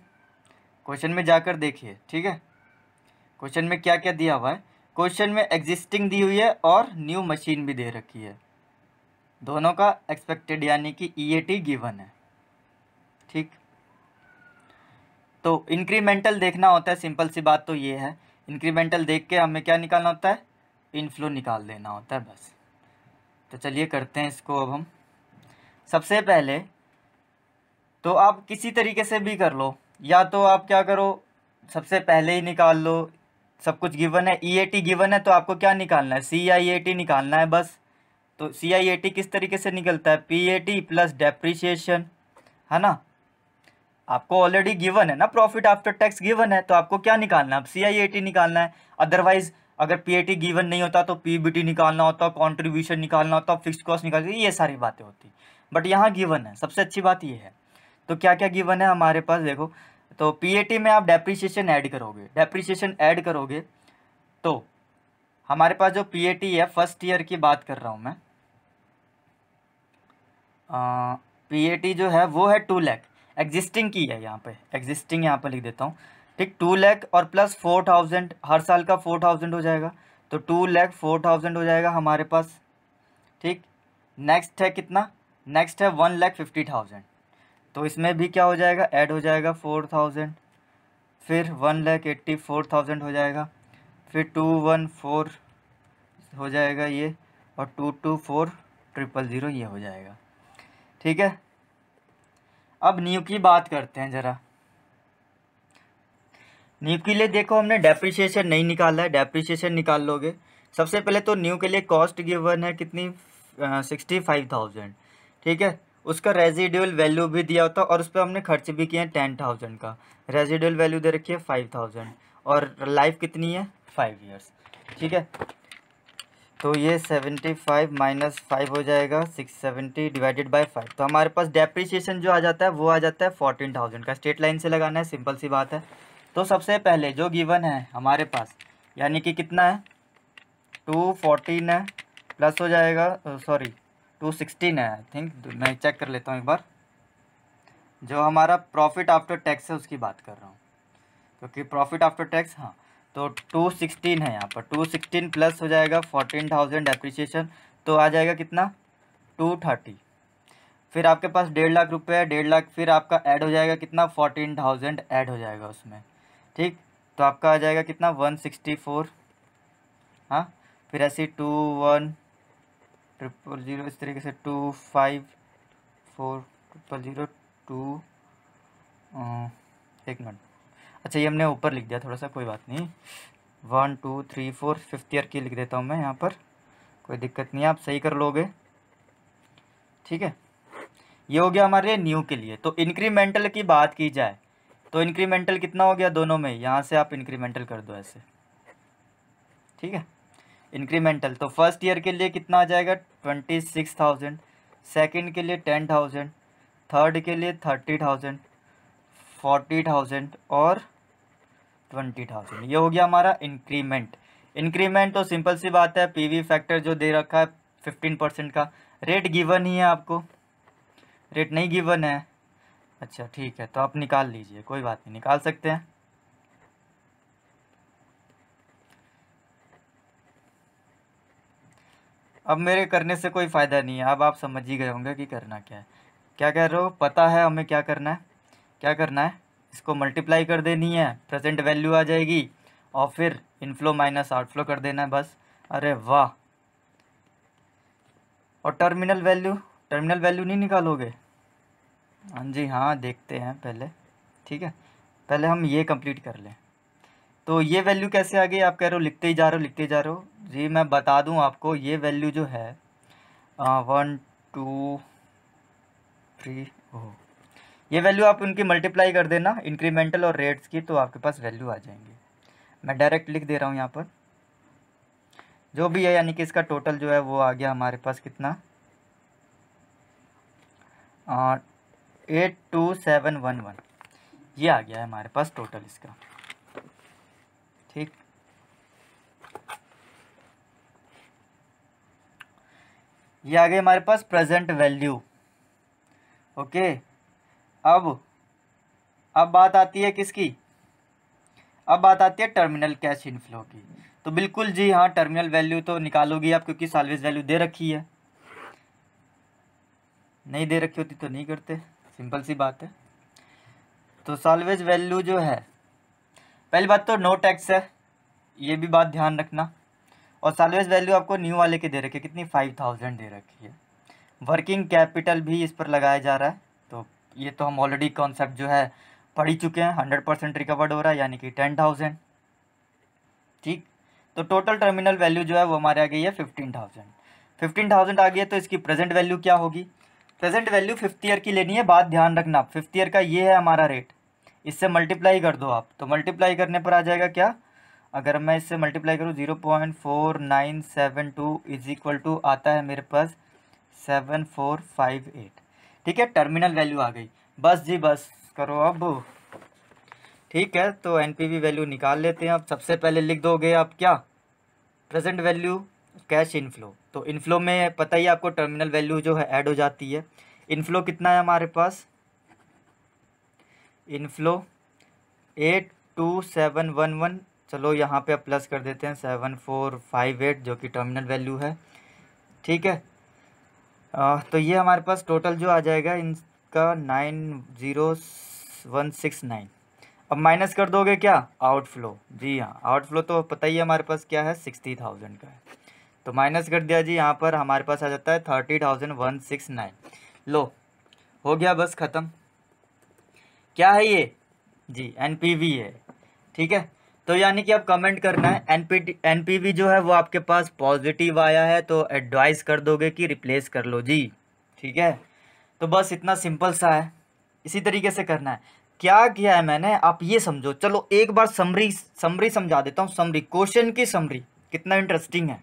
क्वेश्चन में जाकर देखिए, ठीक है। क्वेश्चन में क्या क्या दिया हुआ है, क्वेश्चन में एग्जिस्टिंग दी हुई है और न्यू मशीन भी दे रखी है, दोनों का एक्सपेक्टेड यानी कि EAT गिवन है, ठीक। तो इंक्रीमेंटल देखना होता है, सिंपल सी बात तो ये है, इंक्रीमेंटल देख के हमें क्या निकालना होता है, इनफ्लो निकाल देना होता है बस। तो चलिए करते हैं इसको अब हम। सबसे पहले तो आप किसी तरीके से भी कर लो, या तो आप क्या करो, सबसे पहले ही निकाल लो, सब कुछ गिवन है, EAT गिवन है तो आपको क्या निकालना है, CIAT निकालना है बस। तो CIAT किस तरीके से निकलता है, PAT प्लस डेप्रीशिएशन, है ना। आपको ऑलरेडी गिवन है ना, प्रॉफिट आफ्टर टैक्स गिवन है, तो आपको क्या निकालना है, अब CIAT निकालना है। अदरवाइज अगर PAT गिवन नहीं होता तो PBT निकालना होता, कंट्रीब्यूशन निकालना होता, फिक्स्ड कॉस्ट निकालना, ये सारी बातें होती, बट यहाँ गिवन है, सबसे अच्छी बात ये है। तो क्या क्या गिवन है हमारे पास देखो, तो PAT में आप डेप्रीशिएशन ऐड करोगे, डेप्रीशिएशन ऐड करोगे तो हमारे पास जो PAT है फर्स्ट ईयर की बात कर रहा हूँ मैं, PAT जो है वो है 2 लाख, एग्जिस्टिंग की है यहाँ पे, एग्जिस्टिंग यहाँ पे लिख देता हूँ, ठीक। 2 लाख और प्लस 4000, हर साल का 4000 हो जाएगा, तो 2 लाख 4000 हो जाएगा हमारे पास, ठीक। नेक्स्ट है कितना, नेक्स्ट है 1,50,000, तो इसमें भी क्या हो जाएगा, ऐड हो जाएगा 4000, फिर 1,84,000 हो जाएगा, फिर 214 हो जाएगा ये, और 224,000 ये हो जाएगा, ठीक है। अब न्यू की बात करते हैं ज़रा। न्यू के लिए देखो हमने डेप्रिसिएशन नहीं निकाला है, डेप्रिसिएशन निकाल लोगे। सबसे पहले तो न्यू के लिए कॉस्ट गिवन है कितनी, 65,000, ठीक है। उसका रेजिडुअल वैल्यू भी दिया होता और उस पर हमने खर्च भी किए हैं 10,000 का, रेजिडुअल वैल्यू दे रखी है 5,000, और लाइफ कितनी है 5 ईयर्स, ठीक है। तो ये 75 माइनस 5 हो जाएगा 670 डिवाइडेड बाय 5, तो हमारे पास डेप्रिसिएशन जो आ जाता है वो आ जाता है 14,000 का। स्ट्रेट लाइन से लगाना है, सिंपल सी बात है। तो सबसे पहले जो गिवन है हमारे पास, यानी कि कितना है, 214 है, प्लस हो जाएगा, सॉरी 216 है आई थिंक, मैं चेक कर लेता हूँ एक बार। जो हमारा प्रॉफिट आफ्टर टैक्स है उसकी बात कर रहा हूँ, क्योंकि प्रॉफिट आफ्टर टैक्स, हाँ, तो 216 है यहाँ पर, 216 प्लस हो जाएगा 14,000 डेप्रिसिएशन, तो आ जाएगा कितना 230। फिर आपके पास 1.5 लाख रुपये है, 1.5 लाख, फिर आपका ऐड हो जाएगा कितना 14,000 ऐड हो जाएगा उसमें, ठीक। तो आपका आ जाएगा कितना 164, हाँ। फिर ऐसे 21,000 इस तरीके से 254,000 2, एक मिनट, अच्छा ये हमने ऊपर लिख दिया थोड़ा सा, कोई बात नहीं, 1 2 3 4 5th ईयर की लिख देता हूँ मैं यहाँ पर, कोई दिक्कत नहीं है, आप सही कर लोगे, ठीक है। ये हो गया हमारे न्यू के लिए। तो इंक्रीमेंटल की बात की जाए तो इंक्रीमेंटल कितना हो गया दोनों में, यहाँ से आप इंक्रीमेंटल कर दो ऐसे, ठीक है। इंक्रीमेंटल तो फर्स्ट ईयर के लिए कितना आ जाएगा 26,000, सेकंड के लिए 10,000, थर्ड के लिए 30,000, 40,000 और 20,000, ये हो गया हमारा इंक्रीमेंट। इंक्रीमेंट तो सिंपल सी बात है, PV फैक्टर जो दे रखा है 15% का, रेट गिवन ही है आपको, रेट नहीं गिवन है, अच्छा ठीक है, तो आप निकाल लीजिए, कोई बात नहीं, निकाल सकते हैं। अब मेरे करने से कोई फ़ायदा नहीं है, अब आप समझ ही गए होंगे कि करना क्या है। क्या कह रहे हो, पता है हमें क्या करना है, क्या करना है, इसको मल्टीप्लाई कर देनी है, प्रेजेंट वैल्यू आ जाएगी, और फिर इनफ्लो माइनस आउटफ्लो कर देना है बस। अरे वाह, और टर्मिनल वैल्यू, टर्मिनल वैल्यू नहीं निकालोगे, हाँ जी हाँ, देखते हैं पहले, ठीक है, पहले हम ये कंप्लीट कर लें। तो ये वैल्यू कैसे आ गई, आप कह रहे हो लिखते ही जा रहे हो, लिखते ही जा रहे हो जी, मैं बता दूं आपको, ये वैल्यू जो है 1 2 3, ओह, ये वैल्यू आप उनकी मल्टीप्लाई कर देना इंक्रीमेंटल और रेट्स की, तो आपके पास वैल्यू आ जाएंगी। मैं डायरेक्ट लिख दे रहा हूँ यहाँ पर, जो भी है, यानी कि इसका टोटल जो है वो आ गया हमारे पास कितना, 82711, ये आ गया है हमारे पास टोटल इसका, ठीक। ये आ गई हमारे पास प्रेजेंट वैल्यू, ओके। अब बात आती है किसकी, अब बात आती है टर्मिनल कैश इनफ्लो की। तो बिल्कुल जी हाँ, टर्मिनल वैल्यू तो निकालोगी आप, क्योंकि साल्वेज वैल्यू दे रखी है, नहीं दे रखी होती तो नहीं करते, सिंपल सी बात है। तो साल्वेज वैल्यू जो है, पहली बात तो नो टैक्स है, ये भी बात ध्यान रखना। और साल्वेज वैल्यू आपको न्यू वाले के दे रखी है, कितनी 5000 दे रखी है। वर्किंग कैपिटल भी इस पर लगाया जा रहा है, तो ये तो हम ऑलरेडी कॉन्सेप्ट जो है पढ़ ही चुके हैं। 100% रिकवर्ड हो रहा है, यानी कि 10,000। ठीक, तो टोटल टर्मिनल वैल्यू जो है वो हमारे आ गई है 15,000। 15,000 आ गई है, तो इसकी प्रेजेंट वैल्यू क्या होगी? प्रेजेंट वैल्यू 5th ईयर की लेनी है, बात ध्यान रखना। 5th ईयर का ये है हमारा रेट, इससे मल्टीप्लाई कर दो आप, तो मल्टीप्लाई करने पर आ जाएगा क्या? अगर मैं इससे मल्टीप्लाई करूँ 0.4972 इज इक्वल टू आता है मेरे पास 7458। ठीक है, टर्मिनल वैल्यू आ गई। बस जी बस करो अब। ठीक है, तो एनपीवी वैल्यू निकाल लेते हैं। अब सबसे पहले लिख दोगे आप क्या? Present value cash inflow. तो इनफ्लो में पता ही आपको टर्मिनल वैल्यू जो है ऐड हो जाती है। इनफ्लो कितना है हमारे पास? इनफ्लो 82711, चलो यहाँ पे अब प्लस कर देते हैं 7458, जो कि टर्मिनल वैल्यू है। ठीक है, तो ये हमारे पास टोटल जो आ जाएगा इनका 90169। अब माइनस कर दोगे क्या? आउटफ्लो। जी हाँ, आउटफ्लो तो पता ही है हमारे पास क्या है, 60,000 का है। तो माइनस कर दिया जी, यहाँ पर हमारे पास आ जाता है 30,169। लो, हो गया, बस ख़त्म। क्या है ये? जी एनपीवी है। ठीक है, तो यानी कि अब कमेंट करना है एनपीवी जो है वो आपके पास पॉजिटिव आया है, तो एडवाइस कर दोगे कि रिप्लेस कर लो जी। ठीक है, तो बस इतना सिंपल सा है, इसी तरीके से करना है। क्या किया है मैंने, आप ये समझो। चलो एक बार समरी समझा देता हूँ। समरी, क्वेश्चन की समरी कितना इंटरेस्टिंग है।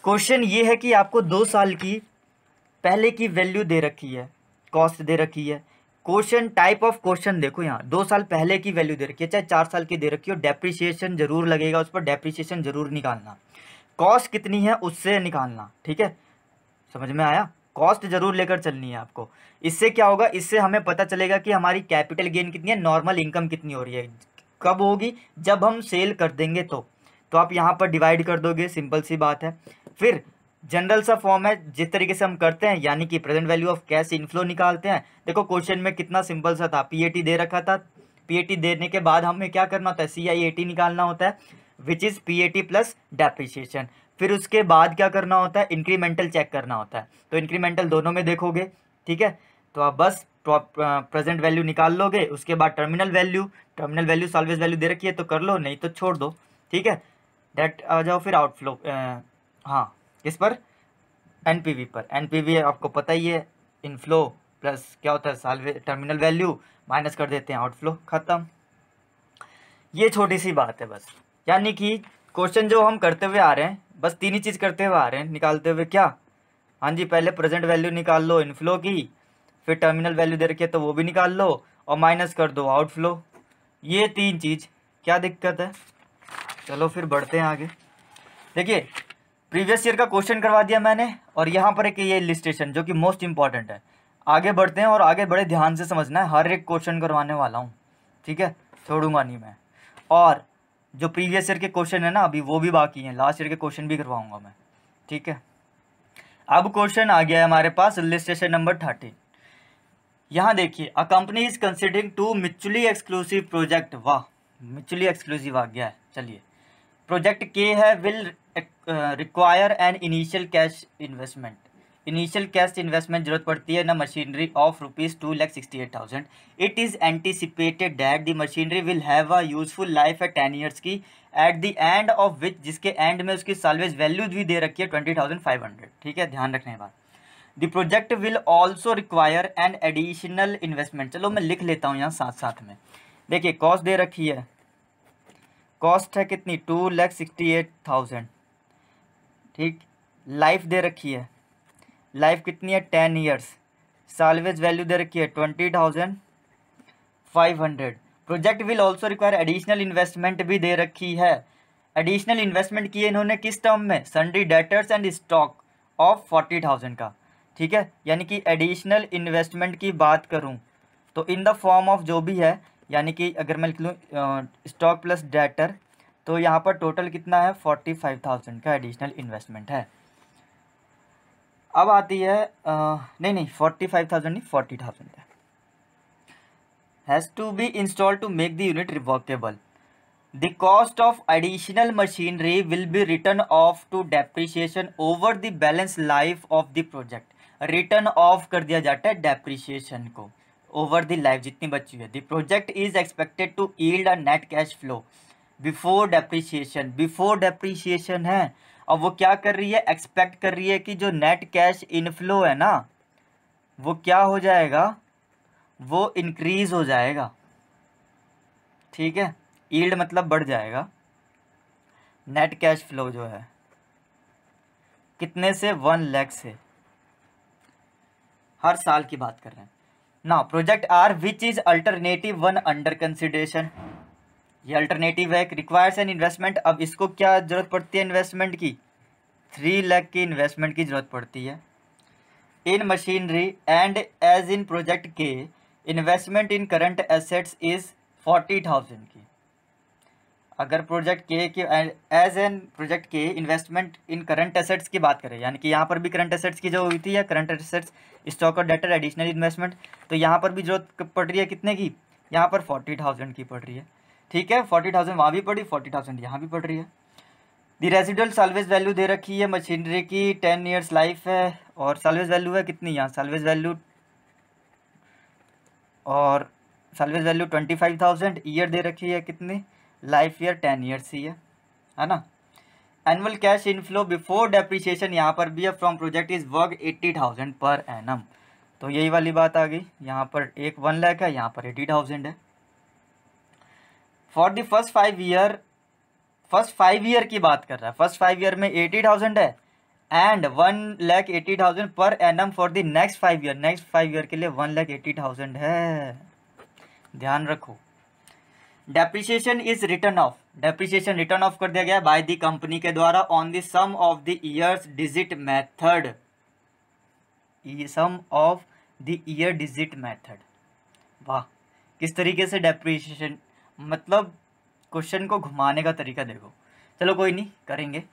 क्वेश्चन ये है कि आपको 2 साल की पहले की वैल्यू दे रखी है, कॉस्ट दे रखी है। क्वेश्चन टाइप ऑफ क्वेश्चन देखो, यहाँ 2 साल पहले की वैल्यू दे रखी है, चाहे 4 साल की दे रखी हो, डेप्रिसिएशन जरूर लगेगा उस पर, डेप्रिसिएशन जरूर निकालना। कॉस्ट कितनी है उससे निकालना। ठीक है, समझ में आया? कॉस्ट जरूर लेकर चलनी है आपको। इससे क्या होगा, इससे हमें पता चलेगा कि हमारी कैपिटल गेन कितनी है, नॉर्मल इनकम कितनी हो रही है। कब होगी? जब हम सेल कर देंगे तो आप यहाँ पर डिवाइड कर दोगे, सिंपल सी बात है। फिर जनरल सा फॉर्म है, जिस तरीके से हम करते हैं, यानी कि present value of cash inflow निकालते हैं। देखो क्वेश्चन में कितना सिंपल सा था, पीएटी दे रखा था। पीएटी देने के बाद हमें क्या करना होता है? सीआईएटी निकालना होता है, which is PAT plus depreciation. फिर उसके बाद क्या करना होता है? इंक्रीमेंटल चेक करना होता है। तो इंक्रीमेंटल दोनों में देखोगे। ठीक है, तो आप बस प्रेजेंट वैल्यू निकाल लोगे, उसके बाद टर्मिनल वैल्यू साल्वेज वैल्यू दे रखी है तो कर लो, नहीं तो छोड़ दो। ठीक है, डेट आ जाओ फिर आउटफ्लो। हाँ, किस पर? एनपीवी पर। एनपीवी आपको पता ही है, इनफ्लो प्लस क्या होता है, साल्वे टर्मिनल वैल्यू, माइनस कर देते हैं आउटफ्लो, खत्म। ये छोटी सी बात है बस। यानी कि क्वेश्चन जो हम करते हुए आ रहे हैं, बस 3 ही चीज़ करते हुए आ रहे हैं, निकालते हुए क्या? हाँ जी, पहले प्रेजेंट वैल्यू निकाल लो इनफ्लो की, फिर टर्मिनल वैल्यू दे रखी है तो वो भी निकाल लो, और माइनस कर दो आउटफ्लो। ये 3 चीज़, क्या दिक्कत है? चलो फिर बढ़ते हैं आगे। देखिए, प्रीवियस ईयर का क्वेश्चन करवा दिया मैंने, और यहाँ पर एक ये इलिस्ट्रेशन जो कि मोस्ट इंपॉर्टेंट है। आगे बढ़ते हैं, और आगे बड़े ध्यान से समझना है, हर एक क्वेश्चन करवाने वाला हूँ। ठीक है, छोड़ूंगा नहीं मैं। और जो प्रीवियस ईयर के क्वेश्चन है ना, अभी वो भी बाकी हैं, लास्ट ईयर के क्वेश्चन भी करवाऊंगा मैं। ठीक है, अब क्वेश्चन आ गया है हमारे पास इलिस्ट्रेशन नंबर 13। यहाँ देखिए, a company is considering 2 mutually exclusive project. वाह, म्यूचुअली एक्सक्लूसिव आ गया है। चलिए, प्रोजेक्ट के है, will require an initial cash investment. Initial cash investment जरूरत पड़ती है ना machinery of ₹2,68,000। It is anticipated that the machinery will have a useful life at 10 years की, at the end of which, जिसके एंड में उसकी साल्वेज वैल्यू भी दे रखी है 20,500। ठीक है, ध्यान रखने की बात। The project will also require an additional investment. चलो मैं लिख लेता हूँ यहाँ साथ साथ में। देखिए, कॉस्ट दे रखी है, कॉस्ट है कितनी? 2,68,000। ठीक, लाइफ दे रखी है, लाइफ कितनी है? 10 ईयर्स। साल्वेज वैल्यू दे रखी है 20,500। Project will also require additional investment भी दे रखी है। एडिशनल इन्वेस्टमेंट किए इन्होंने किस टर्म में? Sundry debtors and stock of 40,000 का। ठीक है, यानी कि एडिशनल इन्वेस्टमेंट की बात करूं तो इन द फॉर्म ऑफ जो भी है, यानी कि अगर मैं लिख लूँ स्टॉक प्लस डेटर, तो यहाँ पर टोटल कितना है 45,000 का एडिशनल इन्वेस्टमेंट है। अब आती है नहीं 45,000 नहीं 40,000 है। Has to be install to make the unit reworkable. The cost of additional machinery will be written off to depreciation over the balance life of the project. Written off कर दिया जाता है depreciation को over the life जितनी बची है। The project is expected to yield a net cash flow before depreciation. Before depreciation है, अब वो क्या कर रही है, expect कर रही है कि जो net cash inflow है ना, वो क्या हो जाएगा, वो increase हो जाएगा। ठीक है, यील्ड मतलब बढ़ जाएगा। नेट कैश फ्लो जो है कितने से 1 लाख से, हर साल की बात कर रहे हैं ना। Project R which is alternative one under consideration, ये अल्टरनेटिव है, रिक्वायर्स एन इन्वेस्टमेंट। अब इसको क्या जरूरत पड़ती है इन्वेस्टमेंट की, 3 लाख की इन्वेस्टमेंट की जरूरत पड़ती है in machinery and as in project के investment in current assets is 40,000 की। अगर प्रोजेक्ट के एज एन प्रोजेक्ट के इन्वेस्टमेंट इन करंट एसेट्स की बात करें, यानी कि यहाँ पर भी करंट एसेट्स की जो हुई थी, या करंट एसेट्स स्टॉक और डेटर एडिशनल इन्वेस्टमेंट, तो यहाँ पर भी जरूरत पड़ रही है कितने की, यहाँ पर 40,000 की पड़ रही है। ठीक है, 40,000 वहाँ भी पड़ी, 40,000 यहाँ भी पड़ रही है। दी रेजिडुअल साल्वेज वैल्यू दे रखी है मशीनरी की, 10 ईयर्स लाइफ है, और साल्वेज वैल्यू है कितनी, यहाँ साल्वेज वैल्यू, और साल्वेज वैल्यू 25,000, ईयर दे रखी है कितनी, लाइफ ईयर 10 ईयर्स ही है ना। Annual cash inflow before depreciation यहाँ पर भी है from project is work 80,000 per annum. तो यही वाली बात आ गई, यहाँ पर एक 1 लाख है, यहाँ पर 80,000 है। फॉर द फर्स्ट 5 ईयर की बात कर रहा है, फर्स्ट 5 ईयर में 80,000 है and 1,80,000 per annum for the next 5 year, next 5 year के लिए 1,80,000 है, ध्यान रखो। Depreciation is written off, depreciation written off कर दिया गया बाय द कंपनी के द्वारा on the sum of the years digit method, sum of the year digit method. वाह, किस तरीके से डेप्रिसिएशन, मतलब क्वेश्चन को घुमाने का तरीका देखो। चलो कोई नहीं, करेंगे।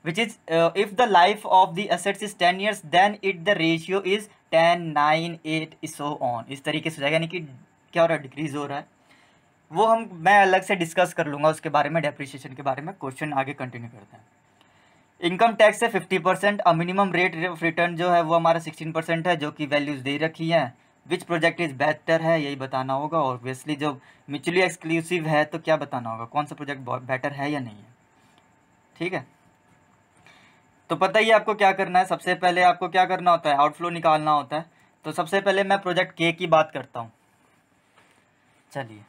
Which is if the life of the assets is 10 years then it the ratio is 10, 9, 8 so on, इस तरीके से हो जाएगा, यानी कि क्या हो रहा है, डिक्रीज हो रहा है। वो मैं अलग से डिस्कस कर लूँगा उसके बारे में, डेप्रिसिएशन के बारे में। क्वेश्चन आगे कंटिन्यू करते हैं। इनकम टैक्स है 50%, और मिनिमम रेट ऑफ रिटर्न जो है वो हमारा 16% है, जो कि वैल्यूज दे रखी हैं। विच प्रोजेक्ट इज बेटर है, यही बताना होगा। ऑब्वियसली जब म्यूचुअली एक्सक्लूसिव है तो क्या बताना होगा, कौन सा प्रोजेक्ट बेटर है या नहीं है। ठीक है, तो पता ही आपको क्या करना है। सबसे पहले आपको क्या करना होता है, आउटफ्लो निकालना होता है। तो सबसे पहले मैं प्रोजेक्ट के की बात करता हूँ। चलिए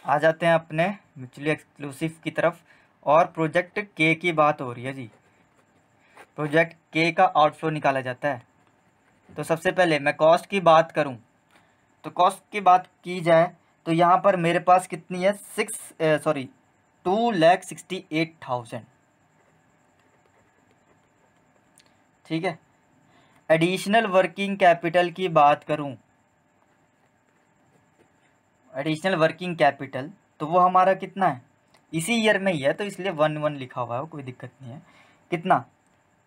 आ जाते हैं अपने म्यूचुअली एक्सक्लूसिव की तरफ, और प्रोजेक्ट के की बात हो रही है जी। प्रोजेक्ट के का आउटफ्लो निकाला जाता है। तो सबसे पहले मैं कॉस्ट की बात करूं, तो कॉस्ट की बात की जाए तो यहाँ पर मेरे पास कितनी है, 2,68,000। ठीक है, एडिशनल वर्किंग कैपिटल की बात करूं, एडिशनल वर्किंग कैपिटल तो वो हमारा कितना है, इसी ईयर में ही है तो इसलिए 1 लिखा हुआ है, कोई दिक्कत नहीं है। कितना,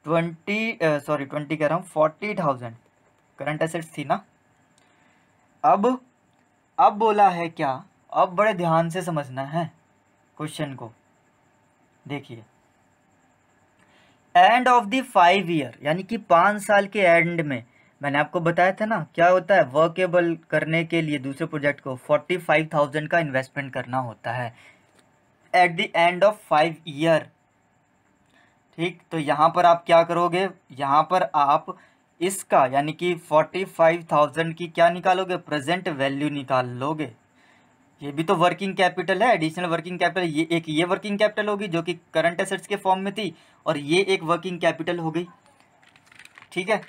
20 कह रहा हूँ, 40,000 करंट एसेट्स थी ना। अब बोला है क्या, अब बड़े ध्यान से समझना है क्वेश्चन को। देखिए, एंड ऑफ द 5 ईयर, यानी कि 5 साल के एंड में, मैंने आपको बताया था ना क्या होता है, वर्केबल करने के लिए दूसरे प्रोजेक्ट को 45,000 का इन्वेस्टमेंट करना होता है eight the end of 5 year. ठीक, तो यहाँ पर आप क्या करोगे, यहाँ पर आप इसका यानी कि 45,000 की क्या निकालोगे, प्रेजेंट वैल्यू निकाल लोगे। ये भी तो वर्किंग कैपिटल है, एडिशनल वर्किंग कैपिटल। ये वर्किंग कैपिटल होगी जो कि करंट एसेट्स के फॉर्म में थी, और ये एक वर्किंग कैपिटल हो गई। ठीक है,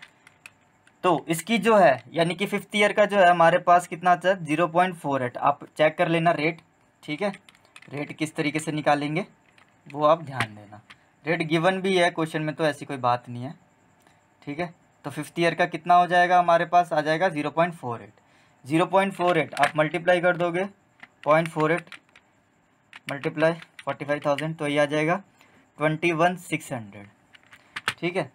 तो इसकी जो है यानी कि 5th ईयर का जो है हमारे पास कितना आता है, 0.48। आप चेक कर लेना रेट। ठीक है, रेट किस तरीके से निकालेंगे वो आप ध्यान देना। रेट गिवन भी है क्वेश्चन में, तो ऐसी कोई बात नहीं है। ठीक है, तो 5th ईयर का कितना हो जाएगा, हमारे पास आ जाएगा 0.48। 0.48 आप मल्टीप्लाई कर दोगे 0.48 मल्टीप्लाई 45,000 तो ये आ जाएगा 21,600। ठीक है,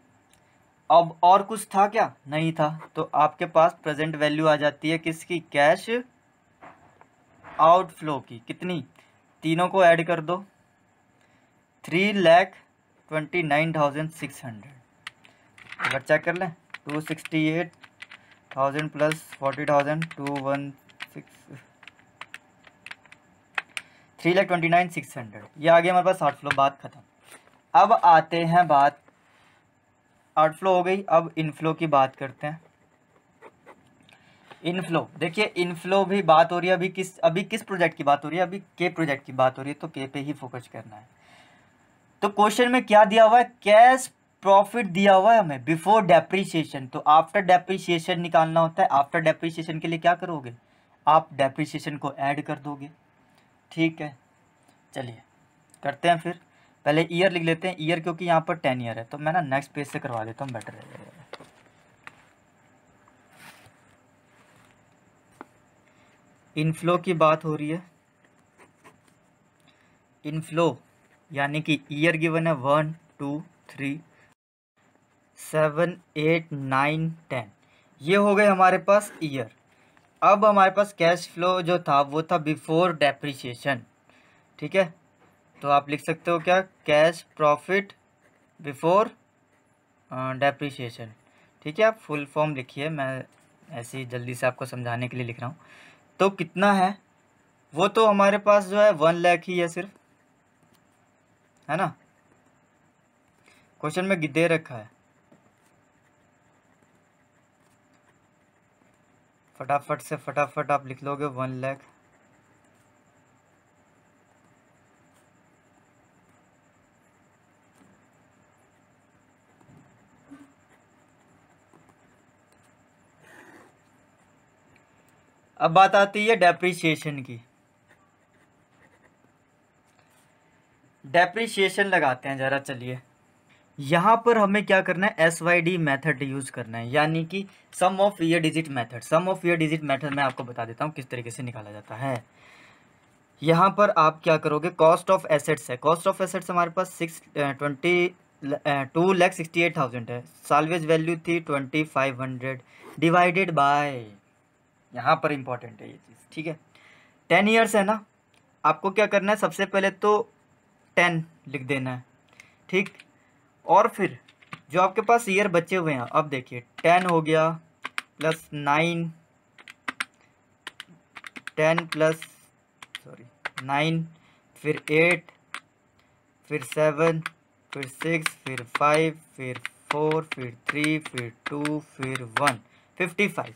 अब और कुछ था क्या? नहीं था, तो आपके पास प्रेजेंट वैल्यू आ जाती है किसकी? कैश आउटफ्लो की। कितनी? तीनों को ऐड कर दो, 3,29,600। एक बार चेक कर लें, 268,000 प्लस 40,000 3,29,600। ये आ गया हमारे पास आउटफ्लो। बात खत्म। अब आते हैं बात, आउटफ्लो हो गई, अब इनफ्लो की बात करते हैं। इनफ्लो, देखिए इनफ्लो भी बात हो रही है अभी किस प्रोजेक्ट की बात हो रही है? अभी के प्रोजेक्ट की बात हो रही है, तो के पे ही फोकस करना है। तो क्वेश्चन में क्या दिया हुआ है? कैश प्रॉफिट दिया हुआ है हमें बिफोर डेप्रीशिएशन। तो आफ्टर डेप्रीशिएशन निकालना होता है। आफ्टर डेप्रीशिएशन के लिए क्या करोगे? आप डेप्रीशिएशन को ऐड कर दोगे। ठीक है, चलिए करते हैं फिर। पहले ईयर लिख लेते हैं, ईयर क्योंकि यहाँ पर 10 ईयर है, तो मैं ना नेक्स्ट पेज से करवा देता हूँ, बेटर रहेगा। इनफ्लो की बात हो रही है। इनफ्लो यानी कि ईयर गिवन है 1 2 3 7 8 9 10, ये हो गए हमारे पास ईयर। अब हमारे पास कैश फ्लो जो था वो था बिफोर डेप्रीशिएशन। ठीक है, तो आप लिख सकते हो क्या? Cash profit before depreciation. ठीक है, आप फुल फॉर्म लिखिए, मैं ऐसे ही जल्दी से आपको समझाने के लिए लिख रहा हूँ। तो कितना है? वो तो हमारे पास जो है 1 लाख ही है सिर्फ, है ना? क्वेश्चन में दे रखा है, फटाफट से फटाफट आप लिख लोगे 1 लाख। अब बात आती है डेप्रीशिएशन की। डेप्रीशिएशन लगाते हैं जरा, चलिए। यहाँ पर हमें क्या करना है? SYD मेथड यूज़ करना है, यानी कि sum of year digit method. Sum of year digit method मैं आपको बता देता हूँ किस तरीके से निकाला जाता है। यहाँ पर आप क्या करोगे? कॉस्ट ऑफ एसेट्स है, कॉस्ट ऑफ एसेट्स हमारे पास 2,68,000 है। साल्वेज वैल्यू थी 2,500 डिवाइडेड बाय, यहाँ पर इंपॉर्टेंट है ये चीज़। ठीक है, 10 ईयर्स है ना, आपको क्या करना है? सबसे पहले तो 10 लिख देना है। ठीक, और फिर जो आपके पास ईयर बचे हुए हैं, अब देखिए 10 हो गया प्लस 9, 10 प्लस 9, फिर 8, फिर 7, फिर 6, फिर 5, फिर 4, फिर 3, फिर 2, फिर 1, 55।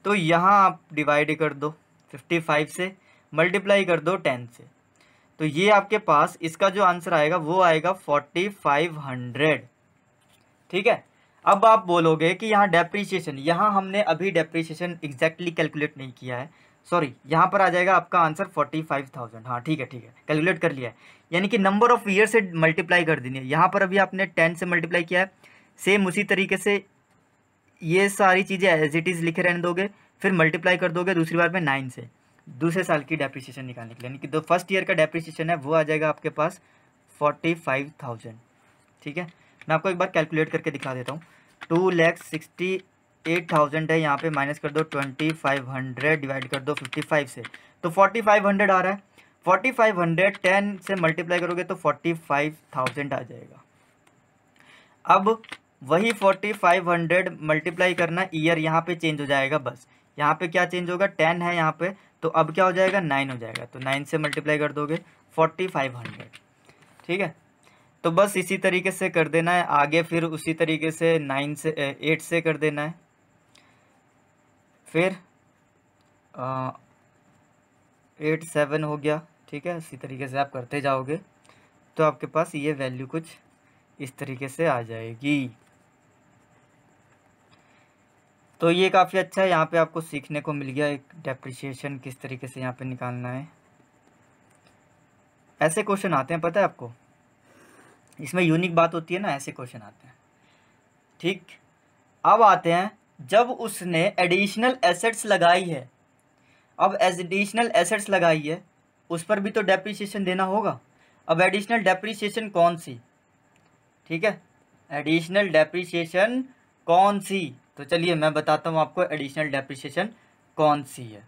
तो यहाँ आप डिवाइड कर दो 55 से, मल्टीप्लाई कर दो 10 से, तो ये आपके पास इसका जो आंसर आएगा वो आएगा 4500। ठीक है, अब आप बोलोगे कि यहाँ डेप्रीशिएशन, यहाँ हमने अभी डेप्रीशिएशन एग्जैक्टली कैलकुलेट नहीं किया है, सॉरी, यहाँ पर आ जाएगा आपका आंसर 45,000। हाँ ठीक है, कैलकुलेट कर लिया है, यानी कि नंबर ऑफ ईयर से मल्टीप्लाई कर देनी है। यहाँ पर अभी आपने 10 से मल्टीप्लाई किया है, सेम उसी तरीके से ये सारी चीज़ें एज इट इज़ लिखे रहने दोगे, फिर मल्टीप्लाई कर दोगे दूसरी बार में 9 से, दूसरे साल की डेप्रीशिएशन निकालने के लिए, यानी कि जो फर्स्ट ईयर का डेप्रीशिएशन है वो आ जाएगा आपके पास 45,000। ठीक है, मैं आपको एक बार कैलकुलेट करके दिखा देता हूँ। 2,68,000 है, यहाँ पे माइनस कर दो 2,500 डिवाइड कर दो 55 से, तो 4,500 आ रहा है। 4,500 10 से मल्टीप्लाई करोगे तो 45,000 आ जाएगा। अब वही 4,500 मल्टीप्लाई करना, ईयर यहाँ पे चेंज हो जाएगा, बस यहाँ पे क्या चेंज होगा? 10 है यहाँ पे, तो अब क्या हो जाएगा? 9 हो जाएगा, तो 9 से मल्टीप्लाई कर दोगे 4,500। ठीक है, तो बस इसी तरीके से कर देना है आगे, फिर उसी तरीके से 9 से 8 से कर देना है, फिर 8 7 हो गया। ठीक है, इसी तरीके से आप करते जाओगे तो आपके पास ये वैल्यू कुछ इस तरीके से आ जाएगी। तो ये काफ़ी अच्छा है, यहाँ पे आपको सीखने को मिल गया एक डेप्रिसिएशन किस तरीके से यहाँ पे निकालना है। ऐसे क्वेश्चन आते हैं, पता है आपको, इसमें यूनिक बात होती है ना, ऐसे क्वेश्चन आते हैं। ठीक, अब आते हैं जब उसने एडिशनल एसेट्स लगाई है, अब एडिशनल एसेट्स लगाई है उस पर भी तो डेप्रिसिएशन देना होगा। अब एडिशनल डेप्रिसिएशन कौन सी, ठीक है, एडिशनल डेप्रिसिएशन कौन सी, तो चलिए मैं बताता हूँ आपको एडिशनल डेप्रिसिएशन कौन सी है।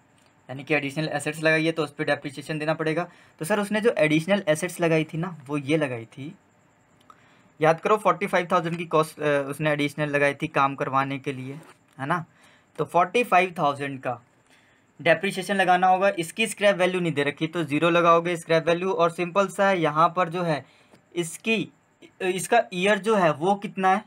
यानी कि एडिशनल एसेट्स लगाई है तो उस पर डेप्रिसिएशन देना पड़ेगा। तो सर उसने जो एडिशनल एसेट्स लगाई थी ना वो ये लगाई थी, याद करो 45,000 की कॉस्ट उसने एडिशनल लगाई थी काम करवाने के लिए, है ना। तो 45,000 का डेप्रिसिएशन लगाना होगा। इसकी स्क्रैप वैल्यू नहीं दे रखी तो ज़ीरो लगाओगे स्क्रैप वैल्यू, और सिंपल सा है यहाँ पर जो है इसका ईयर जो है वो कितना है,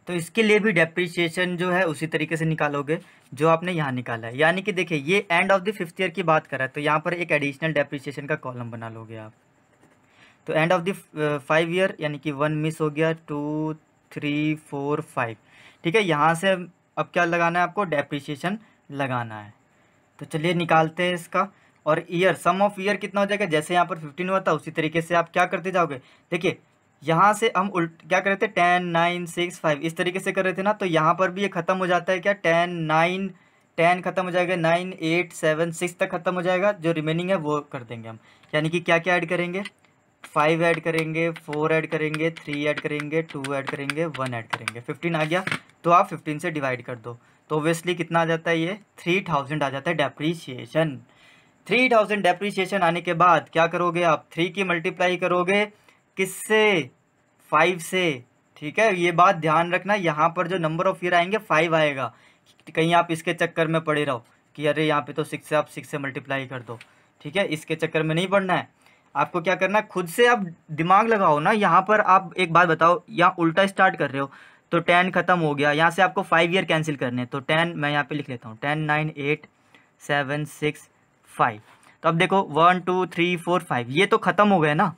तो इसके लिए भी डेप्रिसिएशन जो है उसी तरीके से निकालोगे जो आपने यहाँ निकाला है। यानी कि देखिए ये end of the 5th year की बात कर रहा है तो यहाँ पर एक एडिशनल डेप्रिसिएशन का कॉलम बना लोगे आप। तो एंड ऑफ द 5 ईयर यानी कि 1 मिस हो गया, 2 3 4 5, ठीक है। यहाँ से अब क्या लगाना है आपको, डेप्रिसिएशन लगाना है। तो चलिए निकालते हैं इसका। और ईयर, सम ऑफ ईयर कितना हो जाएगा, जैसे यहाँ पर 15 हुआ था उसी तरीके से आप क्या करते जाओगे। देखिए यहाँ से हम क्या कर रहे थे 10 9 6 5 इस तरीके से कर रहे थे ना, तो यहाँ पर भी ये ख़त्म हो जाता है क्या, 10 9 10 ख़त्म हो जाएगा, 9 8 7 6 तक ख़त्म हो जाएगा, जो रिमेनिंग है वो कर देंगे हम। यानी कि क्या क्या ऐड करेंगे, 5 ऐड करेंगे, 4 ऐड करेंगे, 3 ऐड करेंगे, 2 ऐड करेंगे, 1 ऐड करेंगे, 15 आ गया। तो आप 15 से डिवाइड कर दो तो ऑब्वियसली कितना आ जाता है, ये 3000 आ जाता है डेप्रीशिएशन। 3000 डेप्रीशिएशन आने के बाद क्या करोगे आप, 3 की मल्टीप्लाई करोगे किससे, 5 से, ठीक है। ये बात ध्यान रखना, यहाँ पर जो नंबर ऑफ ईयर आएंगे 5 आएगा, कहीं आप इसके चक्कर में पड़े रहो कि अरे यहाँ पे तो 6 से आप 6 से मल्टीप्लाई कर दो, ठीक है। इसके चक्कर में नहीं पड़ना है आपको। क्या करना है, खुद से आप दिमाग लगाओ ना। यहाँ पर आप एक बात बताओ, यहाँ उल्टा स्टार्ट कर रहे हो तो 10 खत्म हो गया, यहाँ से आपको 5 ईयर कैंसिल करने हैं तो 10 मैं यहाँ पे लिख लेता हूँ, 10 9 8 7 6 5। तो अब देखो 1 2 3 4 5 ये तो ख़त्म हो गए ना।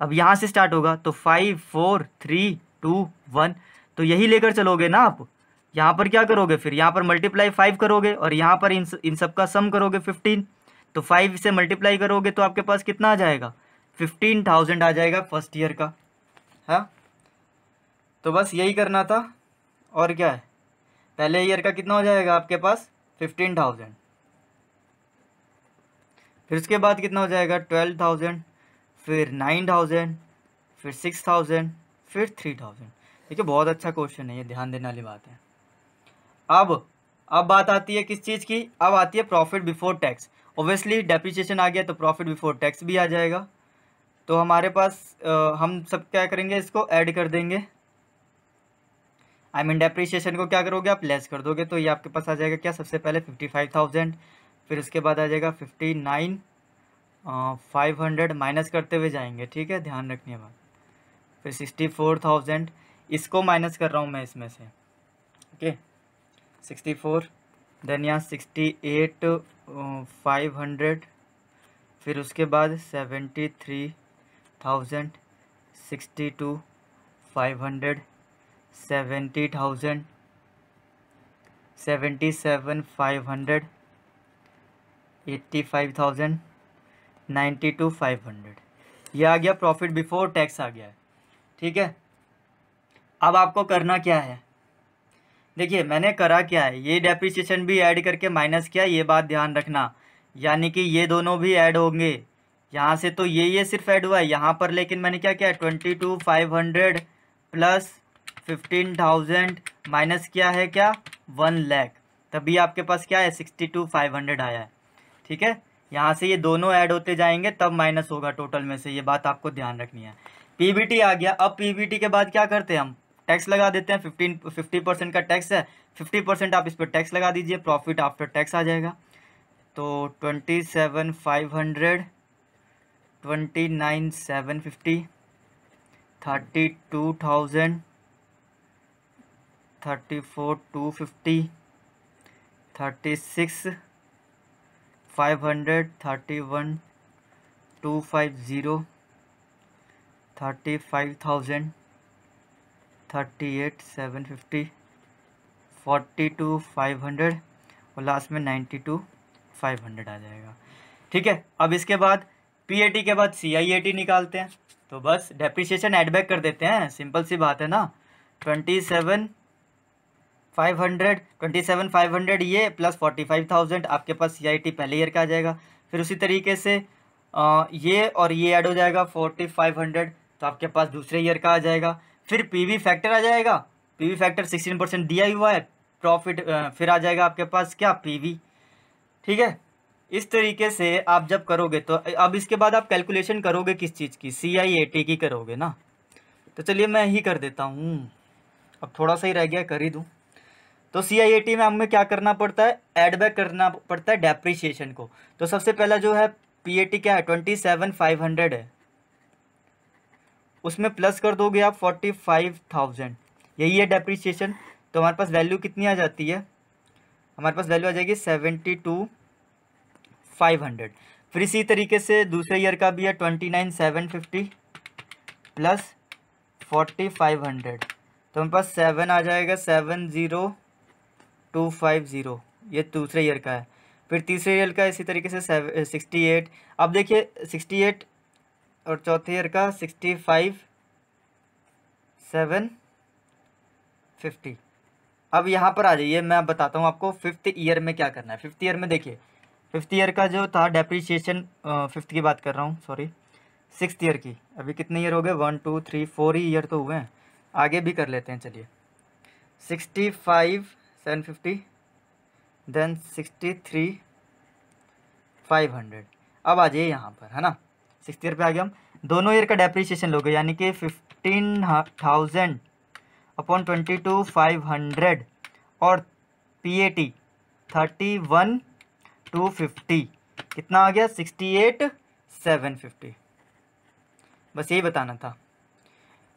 अब यहाँ से स्टार्ट होगा तो 5 4 3 2 1, तो यही लेकर चलोगे ना आप। यहाँ पर क्या करोगे, फिर यहाँ पर मल्टीप्लाई 5 करोगे और यहाँ पर इन सब का सम करोगे 15। तो 5 से मल्टीप्लाई करोगे तो आपके पास कितना आ जाएगा, 15,000 आ जाएगा फर्स्ट ईयर का, हाँ। तो बस यही करना था और क्या है, पहले ईयर का कितना हो जाएगा आपके पास 15,000, फिर उसके बाद कितना हो जाएगा 12,000, फिर 9,000, फिर 6,000, फिर 3,000। ठीक है, बहुत अच्छा क्वेश्चन है ये, ध्यान देने वाली बात है। अब बात आती है किस चीज़ की, अब आती है profit before tax. Obviously depreciation आ गया तो प्रॉफिट बिफोर टैक्स भी आ जाएगा। तो हमारे पास हम सब क्या करेंगे, इसको ऐड कर देंगे। डेप्रिसिएशन को क्या करोगे आप, लेस कर दोगे। तो ये आपके पास आ जाएगा क्या, सबसे पहले 55,000, फिर उसके बाद आ जाएगा 59,500, माइनस करते हुए जाएंगे, ठीक है, ध्यान रखनी है बात। फिर 64,000, इसको माइनस कर रहा हूँ मैं इसमें से, ओके 64, देन यहाँ 68,500, फिर उसके बाद 73,000, 62,500, 70,000, 77,500, 85,000, 92,500। ये आ गया प्रॉफिट बिफोर टैक्स आ गया है, ठीक है। अब आपको करना क्या है, देखिए मैंने करा क्या है, ये डेप्रिसिएशन भी ऐड करके माइनस किया, ये बात ध्यान रखना। यानी कि ये दोनों भी ऐड होंगे, यहाँ से तो ये सिर्फ ऐड हुआ है यहाँ पर, लेकिन मैंने क्या किया 22,500 प्लस 15,000 माइनस किया है क्या 1 लाख, तभी आपके पास क्या है 62,500 आया है, ठीक है। यहाँ से ये दोनों ऐड होते जाएंगे तब माइनस होगा टोटल में से, ये बात आपको ध्यान रखनी है। पीबीटी आ गया। अब पीबीटी के बाद क्या करते हैं हम, टैक्स लगा देते हैं। 50% का टैक्स है, 50% आप इस पर टैक्स लगा दीजिए, प्रॉफिट आफ्टर टैक्स आ जाएगा। तो 27,500, 29,750, 32,000, 34,250, 36,500, 31,250, 35,000, 38,750, 42,500 और लास्ट में 92,500 आ जाएगा, ठीक है। अब इसके बाद पीएटी के बाद सीआईएटी निकालते हैं। तो बस डेप्रिसिएशन ऐड बैक कर देते हैं, सिंपल सी बात है ना। 500, 27,500 ये प्लस 45,000 आपके पास CIT पहले ईयर का आ जाएगा। फिर उसी तरीके से ये और ये ऐड हो जाएगा 4,500, तो आपके पास दूसरे ईयर का आ जाएगा। फिर PV फैक्टर आ जाएगा, PV फैक्टर 16% दिया ही हुआ है। प्रॉफिट फिर आ जाएगा आपके पास क्या, PV। ठीक है, इस तरीके से आप जब करोगे तो अब इसके बाद आप कैलकुलेशन करोगे किस चीज़ की, CIAT की करोगे ना। तो चलिए मैं ही कर देता हूँ, अब थोड़ा सा ही रह गया, कर ही दूँ। तो CIAT में हमें क्या करना पड़ता है, एड बैक करना पड़ता है डेप्रीशिएशन को। तो सबसे पहला जो है PAT क्या है, 27,500 है, उसमें प्लस कर दोगे आप 45,000, यही है डेप्रीशिएशन। तो हमारे पास वैल्यू कितनी आ जाती है, हमारे पास वैल्यू आ जाएगी 72,500। फिर इसी तरीके से दूसरे ईयर का भी है 29,750 प्लस 4,500, तो हमारे पास 7 आ जाएगा 70,250, ये दूसरे ईयर का है। फिर तीसरे ईयर का इसी तरीके से 68। अब देखिए 68 और चौथे ईयर का 65,750। अब यहाँ पर आ जाइए, मैं बताता हूँ आपको फिफ्थ ईयर में क्या करना है। फिफ्थ ईयर में देखिए, फिफ्थ ईयर का जो था डेप्रीशिएशन, फिफ्थ की बात कर रहा हूँ, सॉरी, सिक्स्थ ईयर की। अभी कितने ईयर हो गए, 1 2 3 4 ही ईयर तो हुए हैं, आगे भी कर लेते हैं। चलिए 65,750 देन 63,500। अब आ जाइए यहाँ पर, है ना, सिक्स्थ ईयर पे आ गए हम। दोनों ईयर का डेप्रीशिएशन लोगे, यानी कि 15,000 अपॉन 22,500 और PAT 31,250, कितना आ गया, 68,750। बस यही बताना था।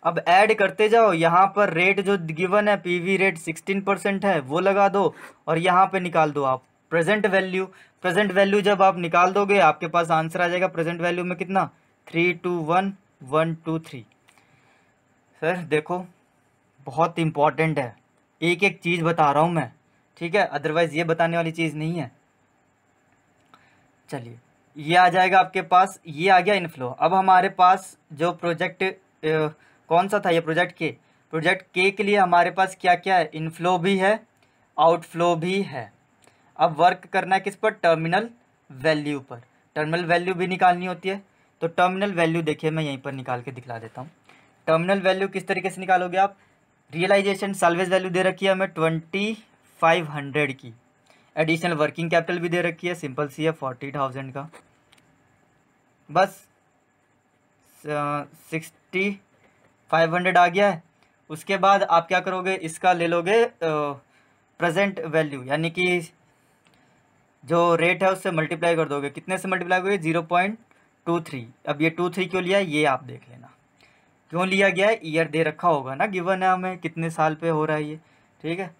अब ऐड करते जाओ, यहाँ पर रेट जो गिवन है PV रेट 16% है, वो लगा दो और यहाँ पे निकाल दो आप प्रेजेंट वैल्यू। प्रेजेंट वैल्यू जब आप निकाल दोगे आपके पास आंसर आ जाएगा प्रेजेंट वैल्यू में कितना, 321,123। सर देखो बहुत इंपॉर्टेंट है, एक एक चीज़ बता रहा हूँ मैं, ठीक है, अदरवाइज़ ये बताने वाली चीज़ नहीं है। चलिए ये आ जाएगा आपके पास, ये आ गया इनफ्लो। अब हमारे पास जो प्रोजेक्ट कौन सा था, ये प्रोजेक्ट के लिए हमारे पास क्या क्या है, इनफ्लो भी है, आउटफ्लो भी है। अब वर्क करना है किस पर, टर्मिनल वैल्यू पर। टर्मिनल वैल्यू भी निकालनी होती है, तो टर्मिनल वैल्यू देखिए मैं यहीं पर निकाल के दिखला देता हूँ। टर्मिनल वैल्यू किस तरीके से निकालोगे आप, रियलाइजेशन साल्वेज वैल्यू दे रखी है हमें 2500 की, एडिशनल वर्किंग कैपिटल भी दे रखी है, सिंपल सी है 40,000 का, बस 6500 आ गया है। उसके बाद आप क्या करोगे, इसका ले लोगे प्रेजेंट वैल्यू, यानी कि जो रेट है उससे मल्टीप्लाई कर दोगे, कितने से मल्टीप्लाई करोगे, 0.23। अब ये 23 क्यों लिया है ये आप देख लेना, क्यों लिया गया है, ईयर दे रखा होगा ना, गिवन है हमें कितने साल पे हो रहा है ये, ठीक है।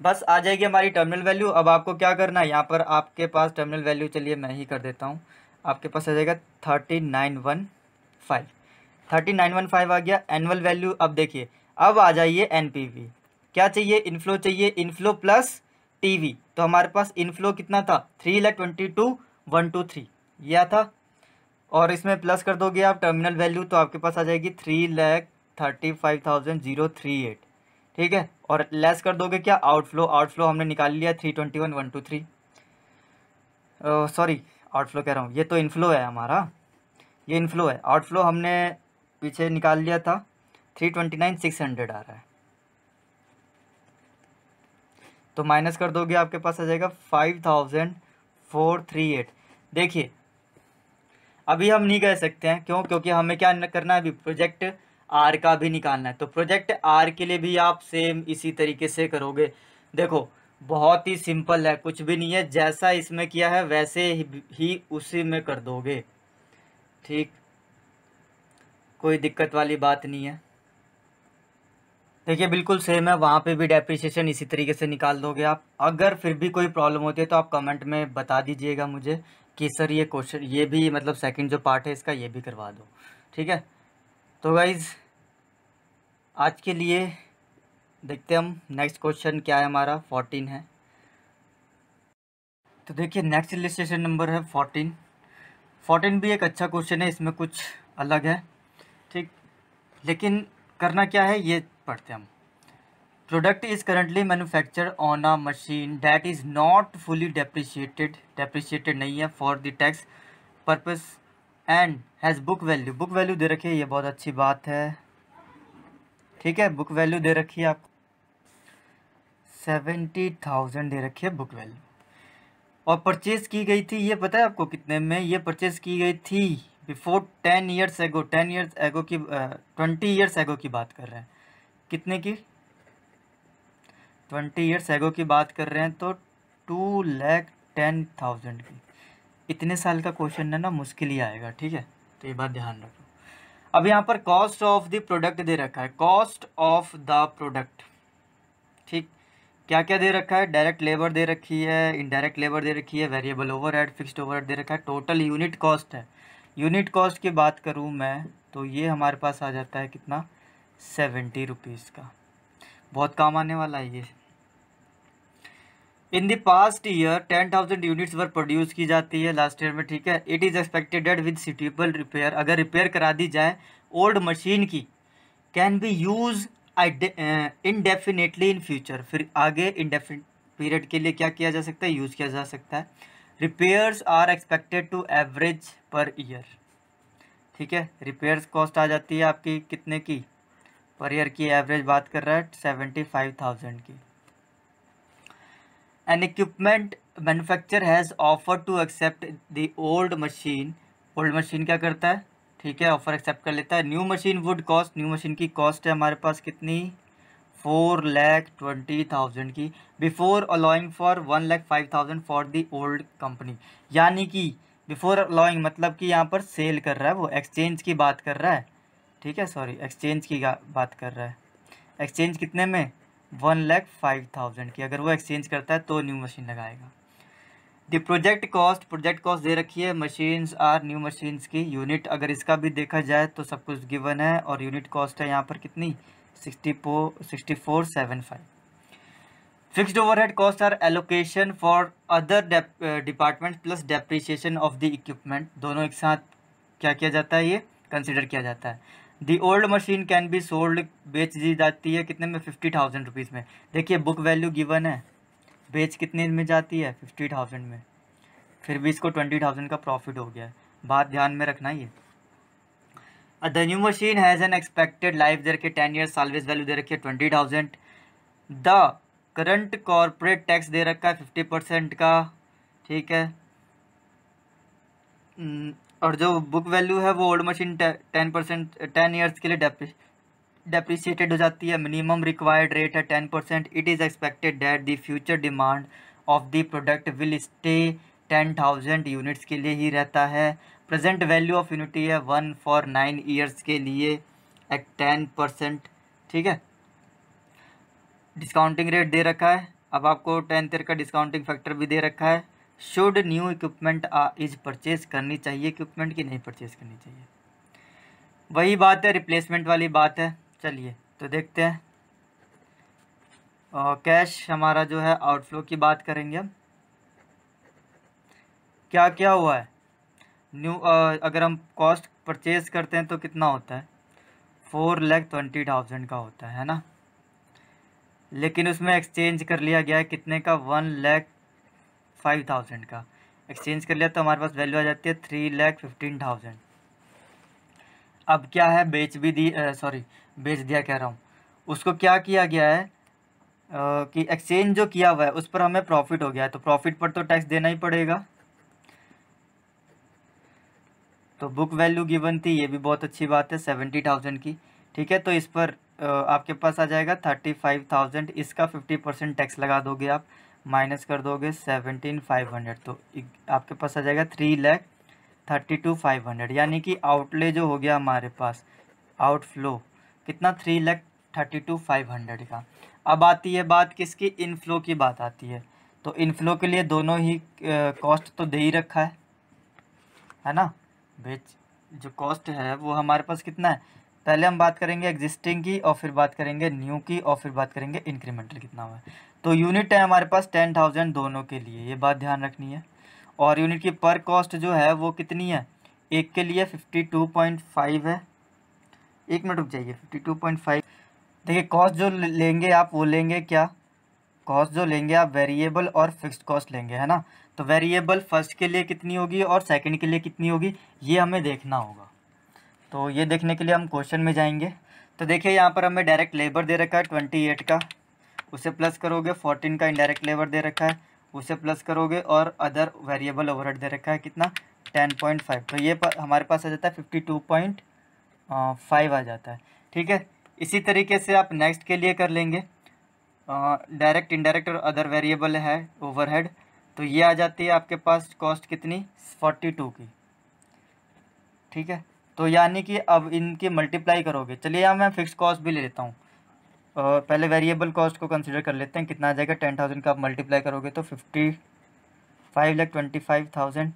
बस आ जाएगी हमारी टर्मिनल वैल्यू। अब आपको क्या करना है, यहाँ पर आपके पास टर्मिनल वैल्यू, चलिए मैं ही कर देता हूँ, आपके पास आ जाएगा 3915। 3915 आ गया एनुअल वैल्यू। अब देखिए अब आ जाइए NPV, क्या चाहिए, इनफ्लो चाहिए, इनफ्लो प्लस TV। तो हमारे पास इनफ्लो कितना था, 3,22,123 यह था, और इसमें प्लस कर दोगे आप टर्मिनल वैल्यू, तो आपके पास आ जाएगी 3,35,038, ठीक है। और लेस कर दोगे क्या, आउटफ्लो, आउटफ्लो हमने निकाल लिया 321,123, सॉरी आउटफ्लो कह रहा हूँ, ये तो इनफ्लो है हमारा, ये इनफ्लो है, आउटफ्लो हमने पीछे निकाल लिया था 329,600 आ रहा है, तो माइनस कर दोगे आपके पास आ जाएगा 5,438। देखिए अभी हम नहीं कह सकते हैं, क्यों, क्योंकि हमें क्या करना है, अभी प्रोजेक्ट R का भी निकालना है। तो प्रोजेक्ट R के लिए भी आप सेम इसी तरीके से करोगे। देखो बहुत ही सिंपल है, कुछ भी नहीं है, जैसा इसमें किया है वैसे ही उसी में कर दोगे, ठीक, कोई दिक्कत वाली बात नहीं है। देखिए बिल्कुल सेम है, वहाँ पे भी डेप्रिसिएशन इसी तरीके से निकाल दोगे आप। अगर फिर भी कोई प्रॉब्लम होती है तो आप कमेंट में बता दीजिएगा मुझे कि सर ये क्वेश्चन, ये भी मतलब सेकंड जो पार्ट है इसका ये भी करवा दो, ठीक है। तो गाइज़ आज के लिए देखते हैं हम नेक्स्ट क्वेश्चन क्या है, हमारा 14 है। तो देखिए नेक्स्ट इलस्ट्रेशन नंबर है 14। 14 भी एक अच्छा क्वेश्चन है, इसमें कुछ अलग है, ठीक, लेकिन करना क्या है ये पढ़ते हैं हम। Product is currently manufacture on a machine that is not fully depreciated नहीं है for the tax purpose and has book value दे रखी है, ये बहुत अच्छी बात है। ठीक है, बुक वैल्यू दे रखी है आपको 70,000 दे रखी है बुक वैल्यू। और परचेज की गई थी, ये पता है आपको कितने में ये परचेज की गई थी? Before 10 years ago, 10 years ago की 20 ईयर्स एगो की बात कर रहे हैं। कितने की? 20 ईयर्स एगो की बात कर रहे हैं, तो 2,10,000 की। इतने साल का क्वेश्चन है ना, मुश्किल ही आएगा। ठीक है, तो ये बात ध्यान रखो। अब यहाँ पर कॉस्ट ऑफ द प्रोडक्ट दे रखा है, कॉस्ट ऑफ द प्रोडक्ट। ठीक, क्या क्या दे रखा है? डायरेक्ट लेबर दे रखी है, इनडायरेक्ट लेबर दे रखी है, वेरिएबल ओवरहेड, फिक्स्ड ओवरहेड दे रखा है, टोटल यूनिट कॉस्ट है। यूनिट कॉस्ट की बात करूँ मैं तो ये हमारे पास आ जाता है कितना? 70 रुपीज़ का। बहुत काम आने वाला है ये। In the past year 10,000 units were produce की जाती है लास्ट ईयर में। ठीक है, it is expected with suitable repair, अगर रिपेयर करा दी जाए ओल्ड मशीन की, can be use indefinitely in future, फिर आगे इंडेफिनिट पीरियड के लिए क्या किया जा सकता है? यूज़ किया जा सकता है। Repairs are expected to average per year. ठीक है, रिपेयर्स कॉस्ट आ जाती है आपकी कितने की? पर ईयर की एवरेज बात कर रहा है 75,000 की। An equipment manufacture has offer to accept the old machine. Old machine क्या करता है? ठीक है, ऑफर एक्सेप्ट कर लेता है। New machine would cost, new machine की कॉस्ट है हमारे पास कितनी? 4,20,000 की, before allowing for 1,05,000 for the old company. यानी कि बिफोर अलाउइंग मतलब कि यहाँ पर सेल कर रहा है, वो एक्सचेंज की बात कर रहा है। ठीक है, सॉरी, एक्सचेंज की बात कर रहा है। एक्सचेंज कितने में? 1,05,000 की। अगर वो एक्सचेंज करता है तो न्यू मशीन लगाएगा। द प्रोजेक्ट कॉस्ट दे रखी है, मशीन्स आर न्यू मशीन्स की। यूनिट अगर इसका भी देखा जाए तो सब कुछ गिवन है, और यूनिट कॉस्ट है यहाँ पर कितनी? 6475। Fixed overhead cost are allocation for other department plus depreciation of the equipment. दोनों एक साथ क्या किया जाता है? ये कंसिडर किया जाता है। The old machine can B sold, बेच दी जाती है कितने में? 50,000 रुपीज़ में। देखिए बुक वैल्यू गिवन है, बेच कितने में जाती है? 50,000 में। फिर भी इसको 20,000 का प्रॉफिट हो गया है, बात ध्यान में रखना। ये the new machine has an expected life दे रखी है 10 ईयर्स, सालवेज वैल्यू दे रखी है 20,000। द करंट कॉर्पोरेट टैक्स दे रखा है 50% का। ठीक है, और जो बुक वैल्यू है वो ओल्ड मशीन 10% 10 ईयर्स के लिए डेप्रिसिएटेड हो जाती है। मिनिमम रिक्वायर्ड रेट है 10%। It is expected that the future demand of the product will stay 10,000 units के लिए ही रहता है। प्रेजेंट वैल्यू ऑफ यूनिटी है 1 फॉर 9 ईयर्स के लिए एट 10%। ठीक है, डिस्काउंटिंग रेट दे रखा है, अब आपको 10 ईयर का डिस्काउंटिंग फैक्टर भी दे रखा है। Should new equipment is purchase करनी चाहिए इक्विपमेंट की नहीं परचेज करनी चाहिए? वही बात है, रिप्लेसमेंट वाली बात है। चलिए तो देखते हैं। कैश हमारा जो है आउटफ्लो की बात करेंगे हम। क्या क्या हुआ है? न्यू अगर हम कॉस्ट परचेज करते हैं तो कितना होता है? 4,20,000 का होता है ना, लेकिन उसमें एक्सचेंज कर लिया गया है कितने का? 1,05,000 का एक्सचेंज कर लिया, तो हमारे पास वैल्यू आ जाती है 3,15,000। अब क्या है? बेच भी दी, सॉरी बेच दिया कह रहा हूँ। उसको क्या किया गया है कि एक्सचेंज जो किया हुआ है उस पर हमें प्रॉफिट हो गया है, तो प्रॉफिट पर तो टैक्स देना ही पड़ेगा। तो बुक वैल्यू गिवन थी, ये भी बहुत अच्छी बात है 70,000 की। ठीक है, तो इस पर आपके पास आ जाएगा 35,000, इसका 50% टैक्स लगा दोगे आप, माइनस कर दोगे 17,500, तो आपके पास आ जाएगा 3,32,500। यानी कि आउटले जो हो गया हमारे पास, आउटफ्लो कितना? 3,32,500 का। अब आती है बात किसकी? इनफ्लो की बात आती है। तो इनफ्लो के लिए दोनों ही कॉस्ट तो दे ही रखा है ना। बेच जो कॉस्ट है वो हमारे पास कितना है? पहले हम बात करेंगे एग्जिस्टिंग की, और फिर बात करेंगे न्यू की, और फिर बात करेंगे इंक्रीमेंटल कितना हुआ है। तो यूनिट है हमारे पास 10,000 दोनों के लिए, ये बात ध्यान रखनी है। और यूनिट की पर कॉस्ट जो है वो कितनी है? एक के लिए 52.5 है। एक मिनट रुक जाइए, 52.5 देखिए कॉस्ट जो लेंगे आप वो लेंगे क्या, कॉस्ट जो लेंगे आप वेरिएबल और फिक्स्ड कॉस्ट लेंगे, है ना। तो वेरिएबल फर्स्ट के लिए कितनी होगी और सेकंड के लिए कितनी होगी, ये हमें देखना होगा। तो ये देखने के लिए हम क्वेश्चन में जाएंगे। तो देखिए यहाँ पर हमें डायरेक्ट लेबर दे रखा है 28 का, उसे प्लस करोगे 14 का इंडायरेक्ट लेबर दे रखा है, उसे प्लस करोगे और अदर वेरिएबल ओवरहेड दे रखा है कितना 10.5। तो ये हमारे पास आ जाता है 52.5 आ जाता है। ठीक है, इसी तरीके से आप नेक्स्ट के लिए कर लेंगे, डायरेक्ट इनडायरेक्ट और अदर वेरिएबल है ओवरहेड। तो ये आ जाती है आपके पास कॉस्ट कितनी 42 की। ठीक है, तो यानी कि अब इनकी मल्टीप्लाई करोगे। चलिए यहाँ मैं फिक्स कॉस्ट भी ले लेता हूँ, पहले वेरिएबल कॉस्ट को कंसीडर कर लेते हैं। कितना आ जाएगा 10,000 का आप मल्टीप्लाई करोगे तो 55,25,000,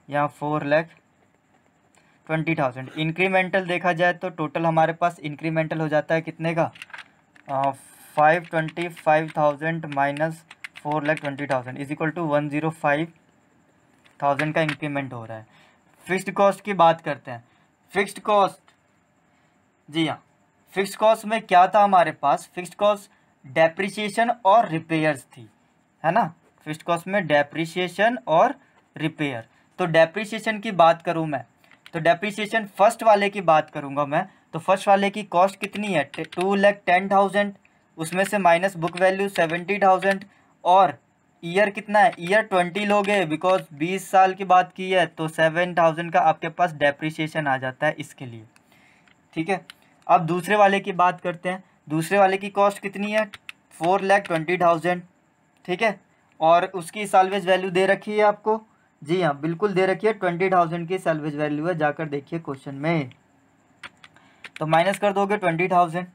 यहाँ 4,20,000। इंक्रीमेंटल देखा जाए तो टोटल हमारे पास इंक्रीमेंटल हो जाता है कितने का 525,000 माइनस 4,20,000 इज इक्वल टू 105,000 का इंक्रीमेंट हो रहा है। फिक्स्ड कॉस्ट की बात करते हैं। फिक्स्ड कॉस्ट, जी हाँ, फिक्स्ड कॉस्ट में क्या था हमारे पास, फिक्स्ड कॉस्ट डेप्रिसिएशन और रिपेयर्स थी, है ना। फिक्स्ड कॉस्ट में डेप्रिसिएशन और रिपेयर। तो डेप्रिसिएशन की बात करूँ मैं, तो डेप्रिसिएशन फर्स्ट वाले की बात करूँगा मैं। तो फर्स्ट वाले की कॉस्ट कितनी है 2,10,000, उसमें से माइनस बुक वैल्यू 70,000 और ईयर कितना है, ईयर 20 लोगे बिकॉज 20 साल की बात की है, तो 7,000 का आपके पास डेप्रिसिएशन आ जाता है इसके लिए। ठीक है, अब दूसरे वाले की बात करते हैं। दूसरे वाले की कॉस्ट कितनी है 4,20,000। ठीक है, और उसकी साल्वेज वैल्यू दे रखी है आपको, जी हाँ बिल्कुल दे रखी है 20,000 की साल्वेज वैल्यू है, जाकर देखिए क्वेश्चन में। तो माइनस कर दोगे 20,000।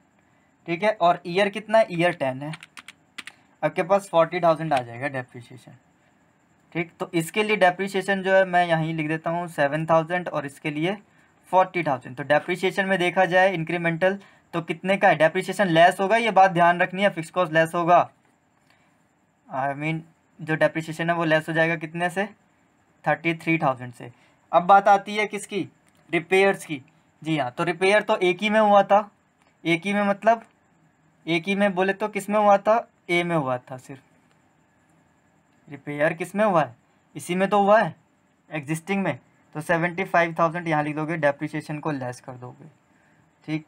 ठीक है, और ईयर कितना है, ईयर 10 है, आपके पास 40,000 आ जाएगा डेप्रिसिएशन। ठीक, तो इसके लिए डेप्रिसिएशन जो है मैं यहीं लिख देता हूँ 7,000 और इसके लिए 40,000। तो डेप्रिसिएशन में देखा जाए इंक्रीमेंटल तो कितने का है, डेप्रिसिएशन लेस होगा, ये बात ध्यान रखनी है, फिक्स कॉस्ट लेस होगा। आई मीन जो डेप्रिसिएशन है वो लेस हो जाएगा कितने से 33,000 से। अब बात आती है किसकी, रिपेयर्स की। जी हाँ, तो रिपेयर तो एक ही में हुआ था, एक ही में मतलब एक ही में बोले तो किस में हुआ था, ए में हुआ था सिर्फ। रिपेयर किस में हुआ है, इसी में तो हुआ है एग्जिस्टिंग में। तो 75,000 यहाँ लिख दोगे, डेप्रिसिएशन को लेस कर दोगे। ठीक,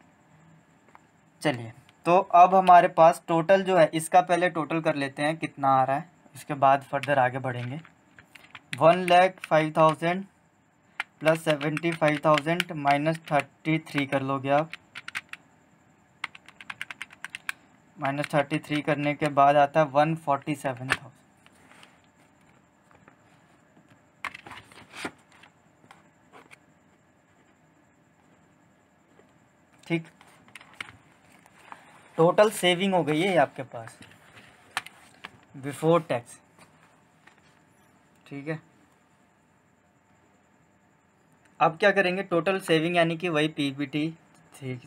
चलिए तो अब हमारे पास टोटल जो है, इसका पहले टोटल कर लेते हैं कितना आ रहा है, उसके बाद फर्दर आगे बढ़ेंगे। 1,05,000 प्लस 75,000 माइनस 33 कर लोगे आप। माइनस 33 करने के बाद आता है 147,000। ठीक, टोटल सेविंग हो गई है आपके पास बिफोर टैक्स। ठीक है, अब क्या करेंगे, टोटल सेविंग यानी कि वही पीबीटी। ठीक,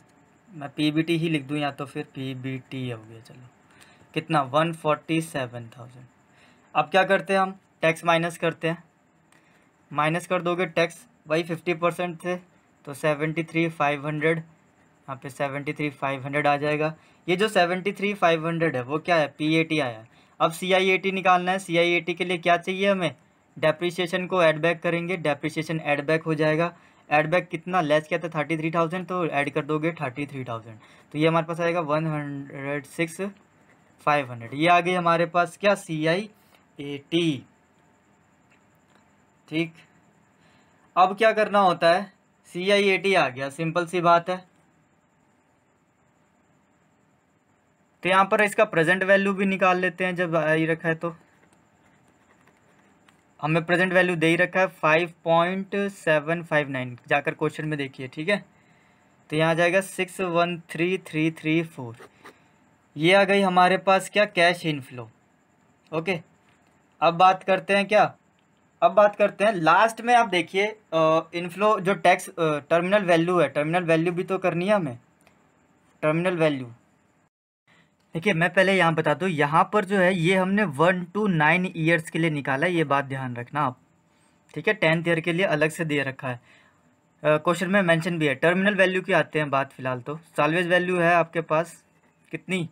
मैं पीबीटी ही लिख दूं या तो फिर पीबीटी हो गया, चलो कितना 147,000। अब क्या करते हैं हम, टैक्स माइनस करते हैं। माइनस कर दोगे टैक्स वही 50% थे, तो 73,500, यहाँ पे 73,500 आ जाएगा। ये जो 73,500 है वो क्या है, पीएटी आया है। अब सीआईएटी निकालना है। सीआईएटी के लिए क्या चाहिए हमें, डेप्रिसिएशन को ऐड बैक करेंगे, डेप्रिसिएशन ऐड बैक हो जाएगा। ऐड बैक कितना, लेस क्या था 33,000, तो ऐड कर दोगे 33,000, तो ये हमारे पास आएगा 106,500। ये आ गई हमारे पास क्या, सीआईएटी। ठीक, अब क्या करना होता है, सीआईएटी आ गया, सिंपल सी बात है। तो यहाँ पर इसका प्रेजेंट वैल्यू भी निकाल लेते हैं, जब आ ही रखा है तो हमें प्रेजेंट वैल्यू दे ही रखा है 5.759, जाकर क्वेश्चन में देखिए। ठीक है, तो यहाँ आ जाएगा 613,334। ये आ गई हमारे पास क्या, कैश इनफ्लो। ओके, अब बात करते हैं क्या, अब बात करते हैं लास्ट में। आप देखिए इनफ्लो जो टैक्स टर्मिनल वैल्यू है, टर्मिनल वैल्यू भी तो करनी है हमें, टर्मिनल वैल्यू। देखिए मैं पहले यहाँ बता दूँ, यहाँ पर जो है ये हमने 1 to 9 ईयर्स के लिए निकाला है, ये बात ध्यान रखना आप। ठीक है, 10th ईयर के लिए अलग से दे रखा है, क्वेश्चन में मेंशन भी है। टर्मिनल वैल्यू की आते हैं बात फिलहाल, तो साल्वेज वैल्यू है आपके पास कितनी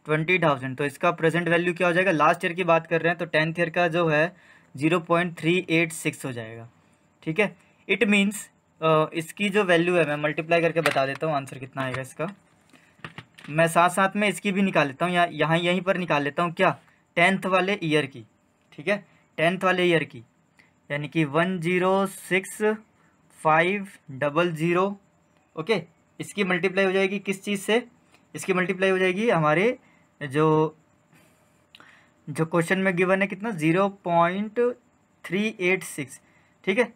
20,000। तो इसका प्रेजेंट वैल्यू क्या हो जाएगा, लास्ट ईयर की बात कर रहे हैं तो 10th ईयर का जो है 0.386 हो जाएगा। ठीक है, इट मीन्स इसकी जो वैल्यू है, मैं मल्टीप्लाई करके बता देता हूँ आंसर कितना आएगा इसका। मैं साथ साथ में इसकी भी निकाल लेता हूँ, यहाँ यहीं पर निकाल लेता हूँ क्या, 10th वाले ईयर की। ठीक है, 10th वाले ईयर की, यानी कि 106,500। ओके, इसकी मल्टीप्लाई हो जाएगी किस चीज़ से, इसकी मल्टीप्लाई हो जाएगी हमारे जो क्वेश्चन में गिवन है कितना 0.386। ठीक है,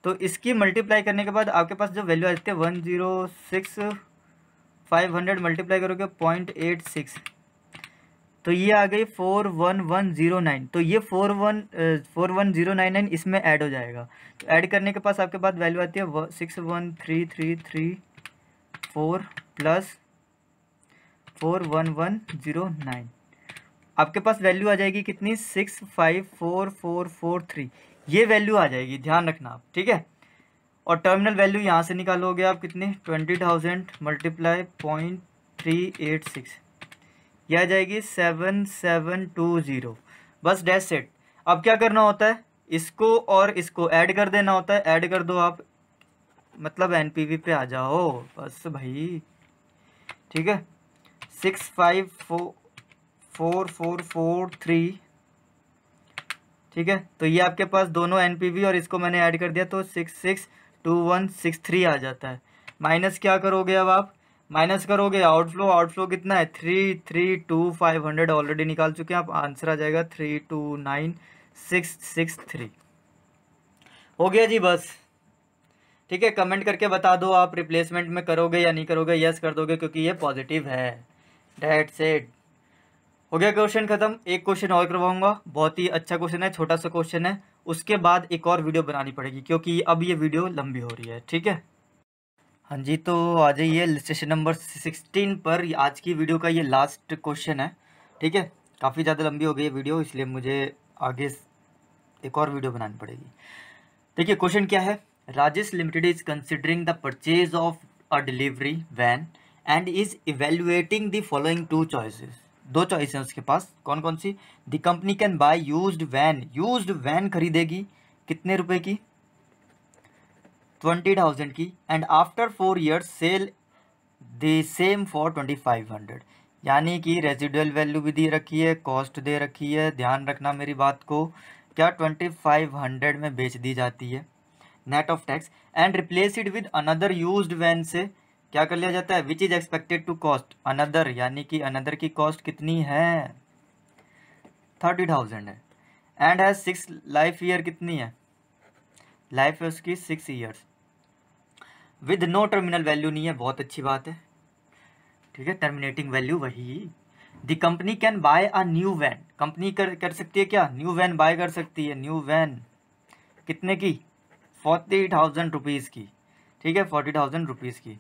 तो इसकी मल्टीप्लाई करने के बाद आपके पास जो वैल्यू आ जाती है 106,500 मल्टीप्लाई करोगे 0.86, तो ये आ गई 41109। तो ये 41099 इसमें ऐड हो जाएगा। तो ऐड करने के पास आपके पास वैल्यू आती है 613334 प्लस 41109। आपके पास वैल्यू आ जाएगी कितनी 654443। ये वैल्यू आ जाएगी, ध्यान रखना आप। ठीक है, और टर्मिनल वैल्यू यहाँ से निकालोगे आप कितनी 20,000 मल्टीप्लाई 0.386, यह आ जाएगी 7720। बस डैश सेट। अब क्या करना होता है, इसको और इसको ऐड कर देना होता है। ऐड कर दो आप, मतलब एनपीवी पे आ जाओ बस भाई। ठीक है, 654443। ठीक है, तो ये आपके पास दोनों एनपीवी और इसको मैंने ऐड कर दिया तो 662163 आ जाता है। माइनस क्या करोगे, अब आप माइनस करोगे आउटफ्लो। आउटफ्लो कितना है 332,500 ऑलरेडी निकाल चुके हैं आप। आंसर आ जाएगा 329,663। हो गया जी बस। ठीक है, कमेंट करके बता दो आप रिप्लेसमेंट में करोगे या नहीं करोगे। यस कर दोगे क्योंकि ये पॉजिटिव है। दैट्स इट, हो गया क्वेश्चन खत्म। एक क्वेश्चन और करवाऊंगा, बहुत ही अच्छा क्वेश्चन है, छोटा सा क्वेश्चन है। उसके बाद एक और वीडियो बनानी पड़ेगी क्योंकि अब ये वीडियो लंबी हो रही है। ठीक है, हाँ जी, तो आ जाइए सेशन नंबर 16 पर। आज की वीडियो का ये लास्ट क्वेश्चन है। ठीक है, काफ़ी ज़्यादा लंबी हो गई है वीडियो, इसलिए मुझे आगे एक और वीडियो बनानी पड़ेगी। देखिए क्वेश्चन क्या है, Rajesh limited is considering the purchase of a delivery van and is evaluating the following two choices. दो चॉइस हैं उसके पास, कौन कौन सी। The company can buy used van, used van खरीदेगी कितने रुपए की 20,000 की, and after 4 years sell the same for 2,500। यानी कि रेजिडुअल वैल्यू भी दे रखी है, कॉस्ट दे रखी है, ध्यान रखना मेरी बात को, क्या 2,500 में बेच दी जाती है net of tax. And replace it with another used van से क्या कर लिया जाता है, which is expected to cost another, यानी कि अनदर की कॉस्ट कितनी है 30,000 है। एंड हैज 6 लाइफ ईयर, कितनी है लाइफ है उसकी 6 years। With no terminal value नहीं है, बहुत अच्छी बात है। ठीक है, टर्मिनेटिंग वैल्यू वही। The company can buy a new van, company कर सकती है क्या, न्यू वैन बाय कर सकती है। न्यू वैन कितने की 40,000 रुपीज़ की। ठीक है, 40,000 रुपीज़ की।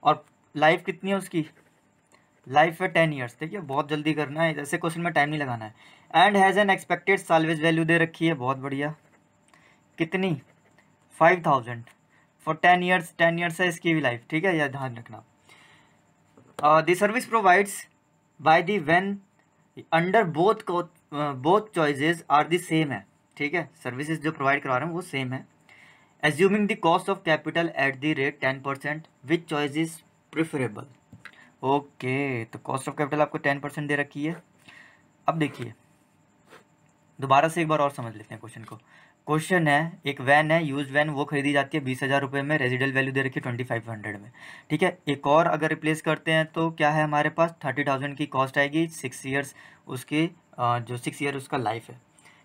और लाइफ कितनी है उसकी, लाइफ है 10 years। देखिए बहुत जल्दी करना है, ऐसे क्वेश्चन में टाइम नहीं लगाना है। And has an expected salvage value दे रखी है, बहुत बढ़िया, कितनी 5,000 फॉर 10 years। 10 years है इसकी भी लाइफ। ठीक है, यह ध्यान रखना। The service provides by the van under both choices are the same है। ठीक है, सर्विसेज जो प्रोवाइड करवा रहे हैं वो सेम है। Assuming the cost of capital at the rate 10%, which choice is preferable. Okay, तो कॉस्ट ऑफ कैपिटल आपको 10% दे रखी है। अब देखिए दोबारा से एक बार और समझ लेते हैं क्वेश्चन को। क्वेश्चन है, एक वैन है यूज वैन, वो खरीदी जाती है 20,000 रुपये में, रेजिडल वैल्यू दे रखी है 2,500 में। ठीक है, एक और अगर रिप्लेस करते हैं तो क्या है हमारे पास 30,000 की कॉस्ट आएगी, 6 years उसकी जो 6 year उसका लाइफ है।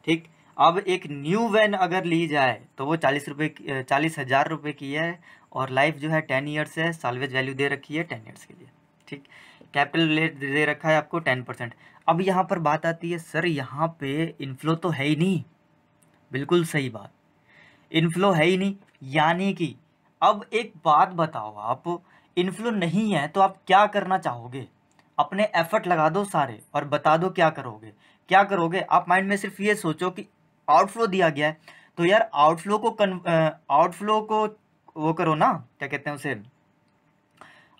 ठीक, अब एक न्यू वैन अगर ली जाए तो वो 40,000 रुपये की है और लाइफ जो है 10 years है, साल्वेज वैल्यू दे रखी है 10 years के लिए। ठीक, कैपिटल रेट दे रखा है आपको 10%। अब यहाँ पर बात आती है, सर यहाँ पे इनफ्लो तो है ही नहीं। बिल्कुल सही बात, इनफ्लो है ही नहीं, यानी कि अब एक बात बताओ आप, इनफ्लो नहीं है तो आप क्या करना चाहोगे, अपने एफर्ट लगा दो सारे और बता दो क्या करोगे। क्या करोगे आप माइंड में सिर्फ ये सोचो कि आउटफ्लो दिया गया है तो यार आउटफ्लो को वो करो ना, क्या कहते हैं उसे,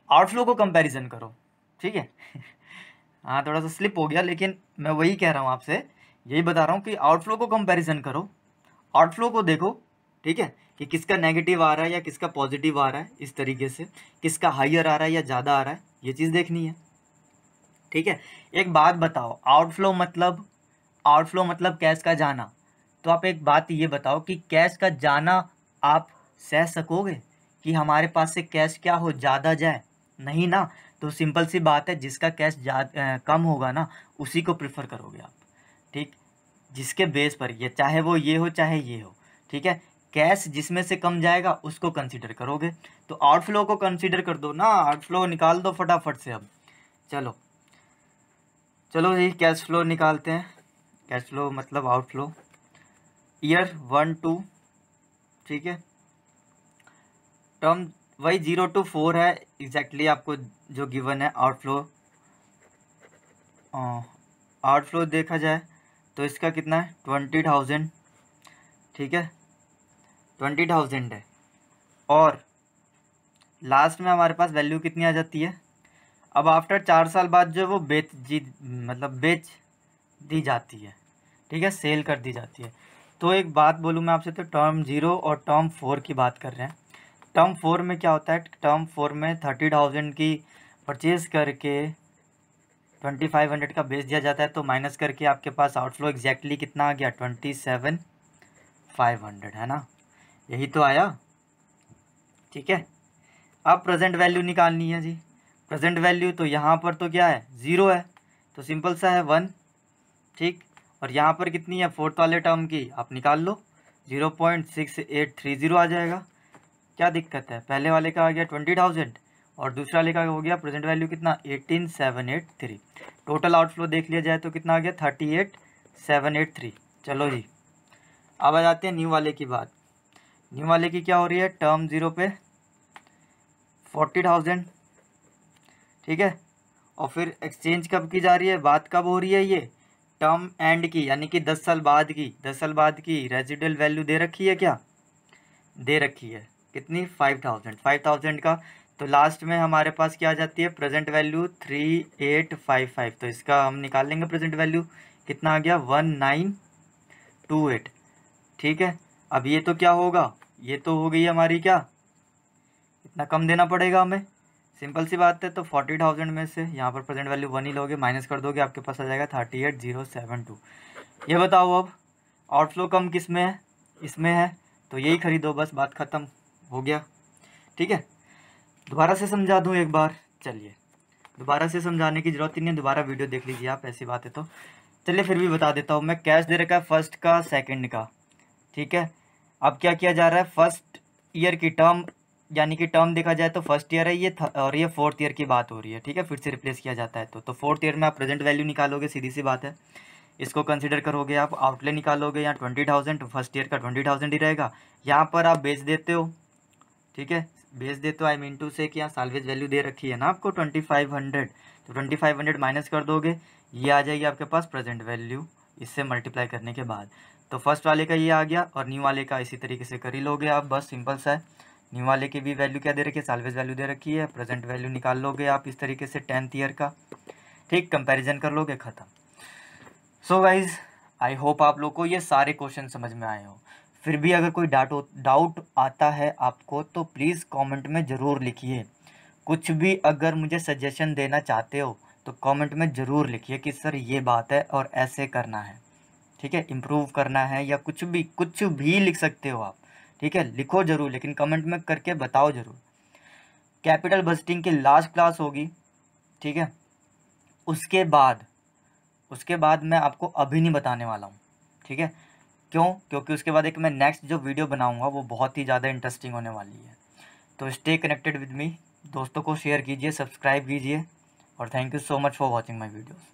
आउटफ्लो को कंपैरिजन करो। ठीक है। हाँ थोड़ा सा स्लिप हो गया, लेकिन मैं वही कह रहा हूँ आपसे, यही बता रहा हूँ कि आउटफ्लो को कंपैरिजन करो, आउटफ्लो को देखो, ठीक है, कि किसका नेगेटिव आ रहा है या किसका पॉजिटिव आ रहा है, इस तरीके से किसका हाइयर आ रहा है या ज़्यादा आ रहा है, ये चीज़ देखनी है, ठीक है। एक बात बताओ, आउटफ्लो मतलब कैश का जाना, तो आप एक बात ये बताओ कि कैश का जाना आप सह सकोगे कि हमारे पास से कैश क्या हो, ज़्यादा जाए, नहीं ना। तो सिंपल सी बात है, जिसका कैश कम होगा ना उसी को प्रेफर करोगे आप, ठीक, जिसके बेस पर ये, चाहे वो ये हो चाहे ये हो, ठीक है। कैश जिसमें से कम जाएगा उसको कंसीडर करोगे, तो आउटफ्लो को कंसीडर कर दो ना, आउटफ्लो निकाल दो फटाफट से अब। चलो चलो जी, कैश फ्लो निकालते हैं। कैश फ्लो मतलब आउटफ्लो, ईयर 1 2, ठीक है, टर्म वही 0 to 4 है एग्जैक्टली आपको जो गिवन है। आउटफ्लो देखा जाए तो इसका कितना है, 20,000, ठीक है, 20,000 है, और लास्ट में हमारे पास वैल्यू कितनी आ जाती है। अब आफ्टर 4 साल बाद जो वो बेच दी जाती है, ठीक है, सेल कर दी जाती है। तो एक बात बोलूँ मैं आपसे, तो टर्म 0 और टर्म 4 की बात कर रहे हैं। टर्म 4 में क्या होता है, टर्म 4 में 30,000 की परचेज करके 2500 का बेच दिया जाता है, तो माइनस करके आपके पास आउटफ्लो एग्जैक्टली कितना आ गया, 27,500, है ना, यही तो आया, ठीक है। अब प्रेजेंट वैल्यू निकालनी है जी। प्रेजेंट वैल्यू तो यहाँ पर तो क्या है, 0 है, तो सिंपल सा है 1, ठीक, और यहाँ पर कितनी है, फोर्थ वाले टर्म की आप निकाल लो, 0.6830 आ जाएगा। क्या दिक्कत है, पहले वाले का आ गया 20,000 और दूसरे वाले का हो गया प्रेजेंट वैल्यू कितना, 18,783। टोटल आउटफ्लो देख लिया जाए तो कितना आ गया, 38,783। चलो जी, अब आ जाते हैं न्यू वाले की बात। न्यू वाले की क्या हो रही है, टर्म 0 पे 40,000, ठीक है, और फिर एक्सचेंज कब की जा रही है, बात कब हो रही है, ये टर्म एंड की, यानी कि 10 साल बाद की। 10 साल बाद की रेजिडुअल वैल्यू दे रखी है, क्या दे रखी है, कितनी, 5,000 का। तो लास्ट में हमारे पास क्या आ जाती है, प्रेजेंट वैल्यू 3855, तो इसका हम निकाल लेंगे प्रेजेंट वैल्यू, कितना आ गया, 1928, ठीक है। अब ये तो क्या होगा, ये तो हो गई हमारी क्या, इतना कम देना पड़ेगा हमें, सिंपल सी बात है। तो 40,000 में से यहाँ पर प्रेजेंट वैल्यू 1 ही लोगे, माइनस कर दोगे, आपके पास आ जाएगा 38,072। ये बताओ अब आउटफ्लो कम किस में है, इसमें है, तो यही खरीदो, बस बात ख़त्म हो गया, ठीक है। दोबारा से समझा दूँ एक बार, चलिए, दोबारा से समझाने की ज़रूरत ही नहीं है, दोबारा वीडियो देख लीजिए आप, ऐसी बात है तो चलिए फिर भी बता देता हूँ मैं। कैश दे रखा है फर्स्ट का, सेकंड का, ठीक है। अब क्या किया जा रहा है, फर्स्ट ईयर की टर्म, यानी कि टर्म देखा जाए तो फर्स्ट ईयर है ये, और ये फोर्थ ईयर की बात हो रही है, ठीक है, फिर से रिप्लेस किया जाता है। तो फोर्थ ईयर में आप प्रेजेंट वैल्यू निकालोगे, सीधी सी बात है, इसको कंसिडर करोगे आप, आउटले निकालोगे, यहाँ 20,000, तो फर्स्ट ईयर का 20,000 ही रहेगा। यहाँ पर आप बेच देते हो, ठीक है, बेच देते हो, आई मीन टू से कि यहाँ साल्वेज वैल्यू दे रखी है ना आपको 2500, तो 2500 माइनस कर दोगे, ये आ जाएगी आपके पास प्रेजेंट वैल्यू, इससे मल्टीप्लाई करने के बाद। तो फर्स्ट वाले का ये आ गया, और न्यू वाले का इसी तरीके से कर ही लोगे आप, बस सिंपल सा है। न्यू वाले की भी वैल्यू क्या दे रखी है, साल्वेज वैल्यू दे रखी है, प्रेजेंट वैल्यू निकाल लोगे आप इस तरीके से 10th ईयर का, ठीक, कंपैरिजन कर लोगे, ख़त्म। सो गाइज, आई होप आप लोग को ये सारे क्वेश्चन समझ में आए हो। फिर भी अगर कोई डाउट आता है आपको तो प्लीज़ कमेंट में ज़रूर लिखिए। कुछ भी अगर मुझे सजेशन देना चाहते हो तो कमेंट में ज़रूर लिखिए कि सर ये बात है और ऐसे करना है, ठीक है, इम्प्रूव करना है, या कुछ भी लिख सकते हो आप, ठीक है, लिखो ज़रूर, लेकिन कमेंट में करके बताओ ज़रूर। कैपिटल बजटिंग की लास्ट क्लास होगी, ठीक है, उसके बाद मैं आपको अभी नहीं बताने वाला हूँ, ठीक है, क्यों, क्योंकि उसके बाद एक मैं नेक्स्ट जो वीडियो बनाऊँगा वो बहुत ही ज़्यादा इंटरेस्टिंग होने वाली है। तो स्टे कनेक्टेड विद मी, दोस्तों को शेयर कीजिए, सब्सक्राइब कीजिए, और thank you so much for watching my videos.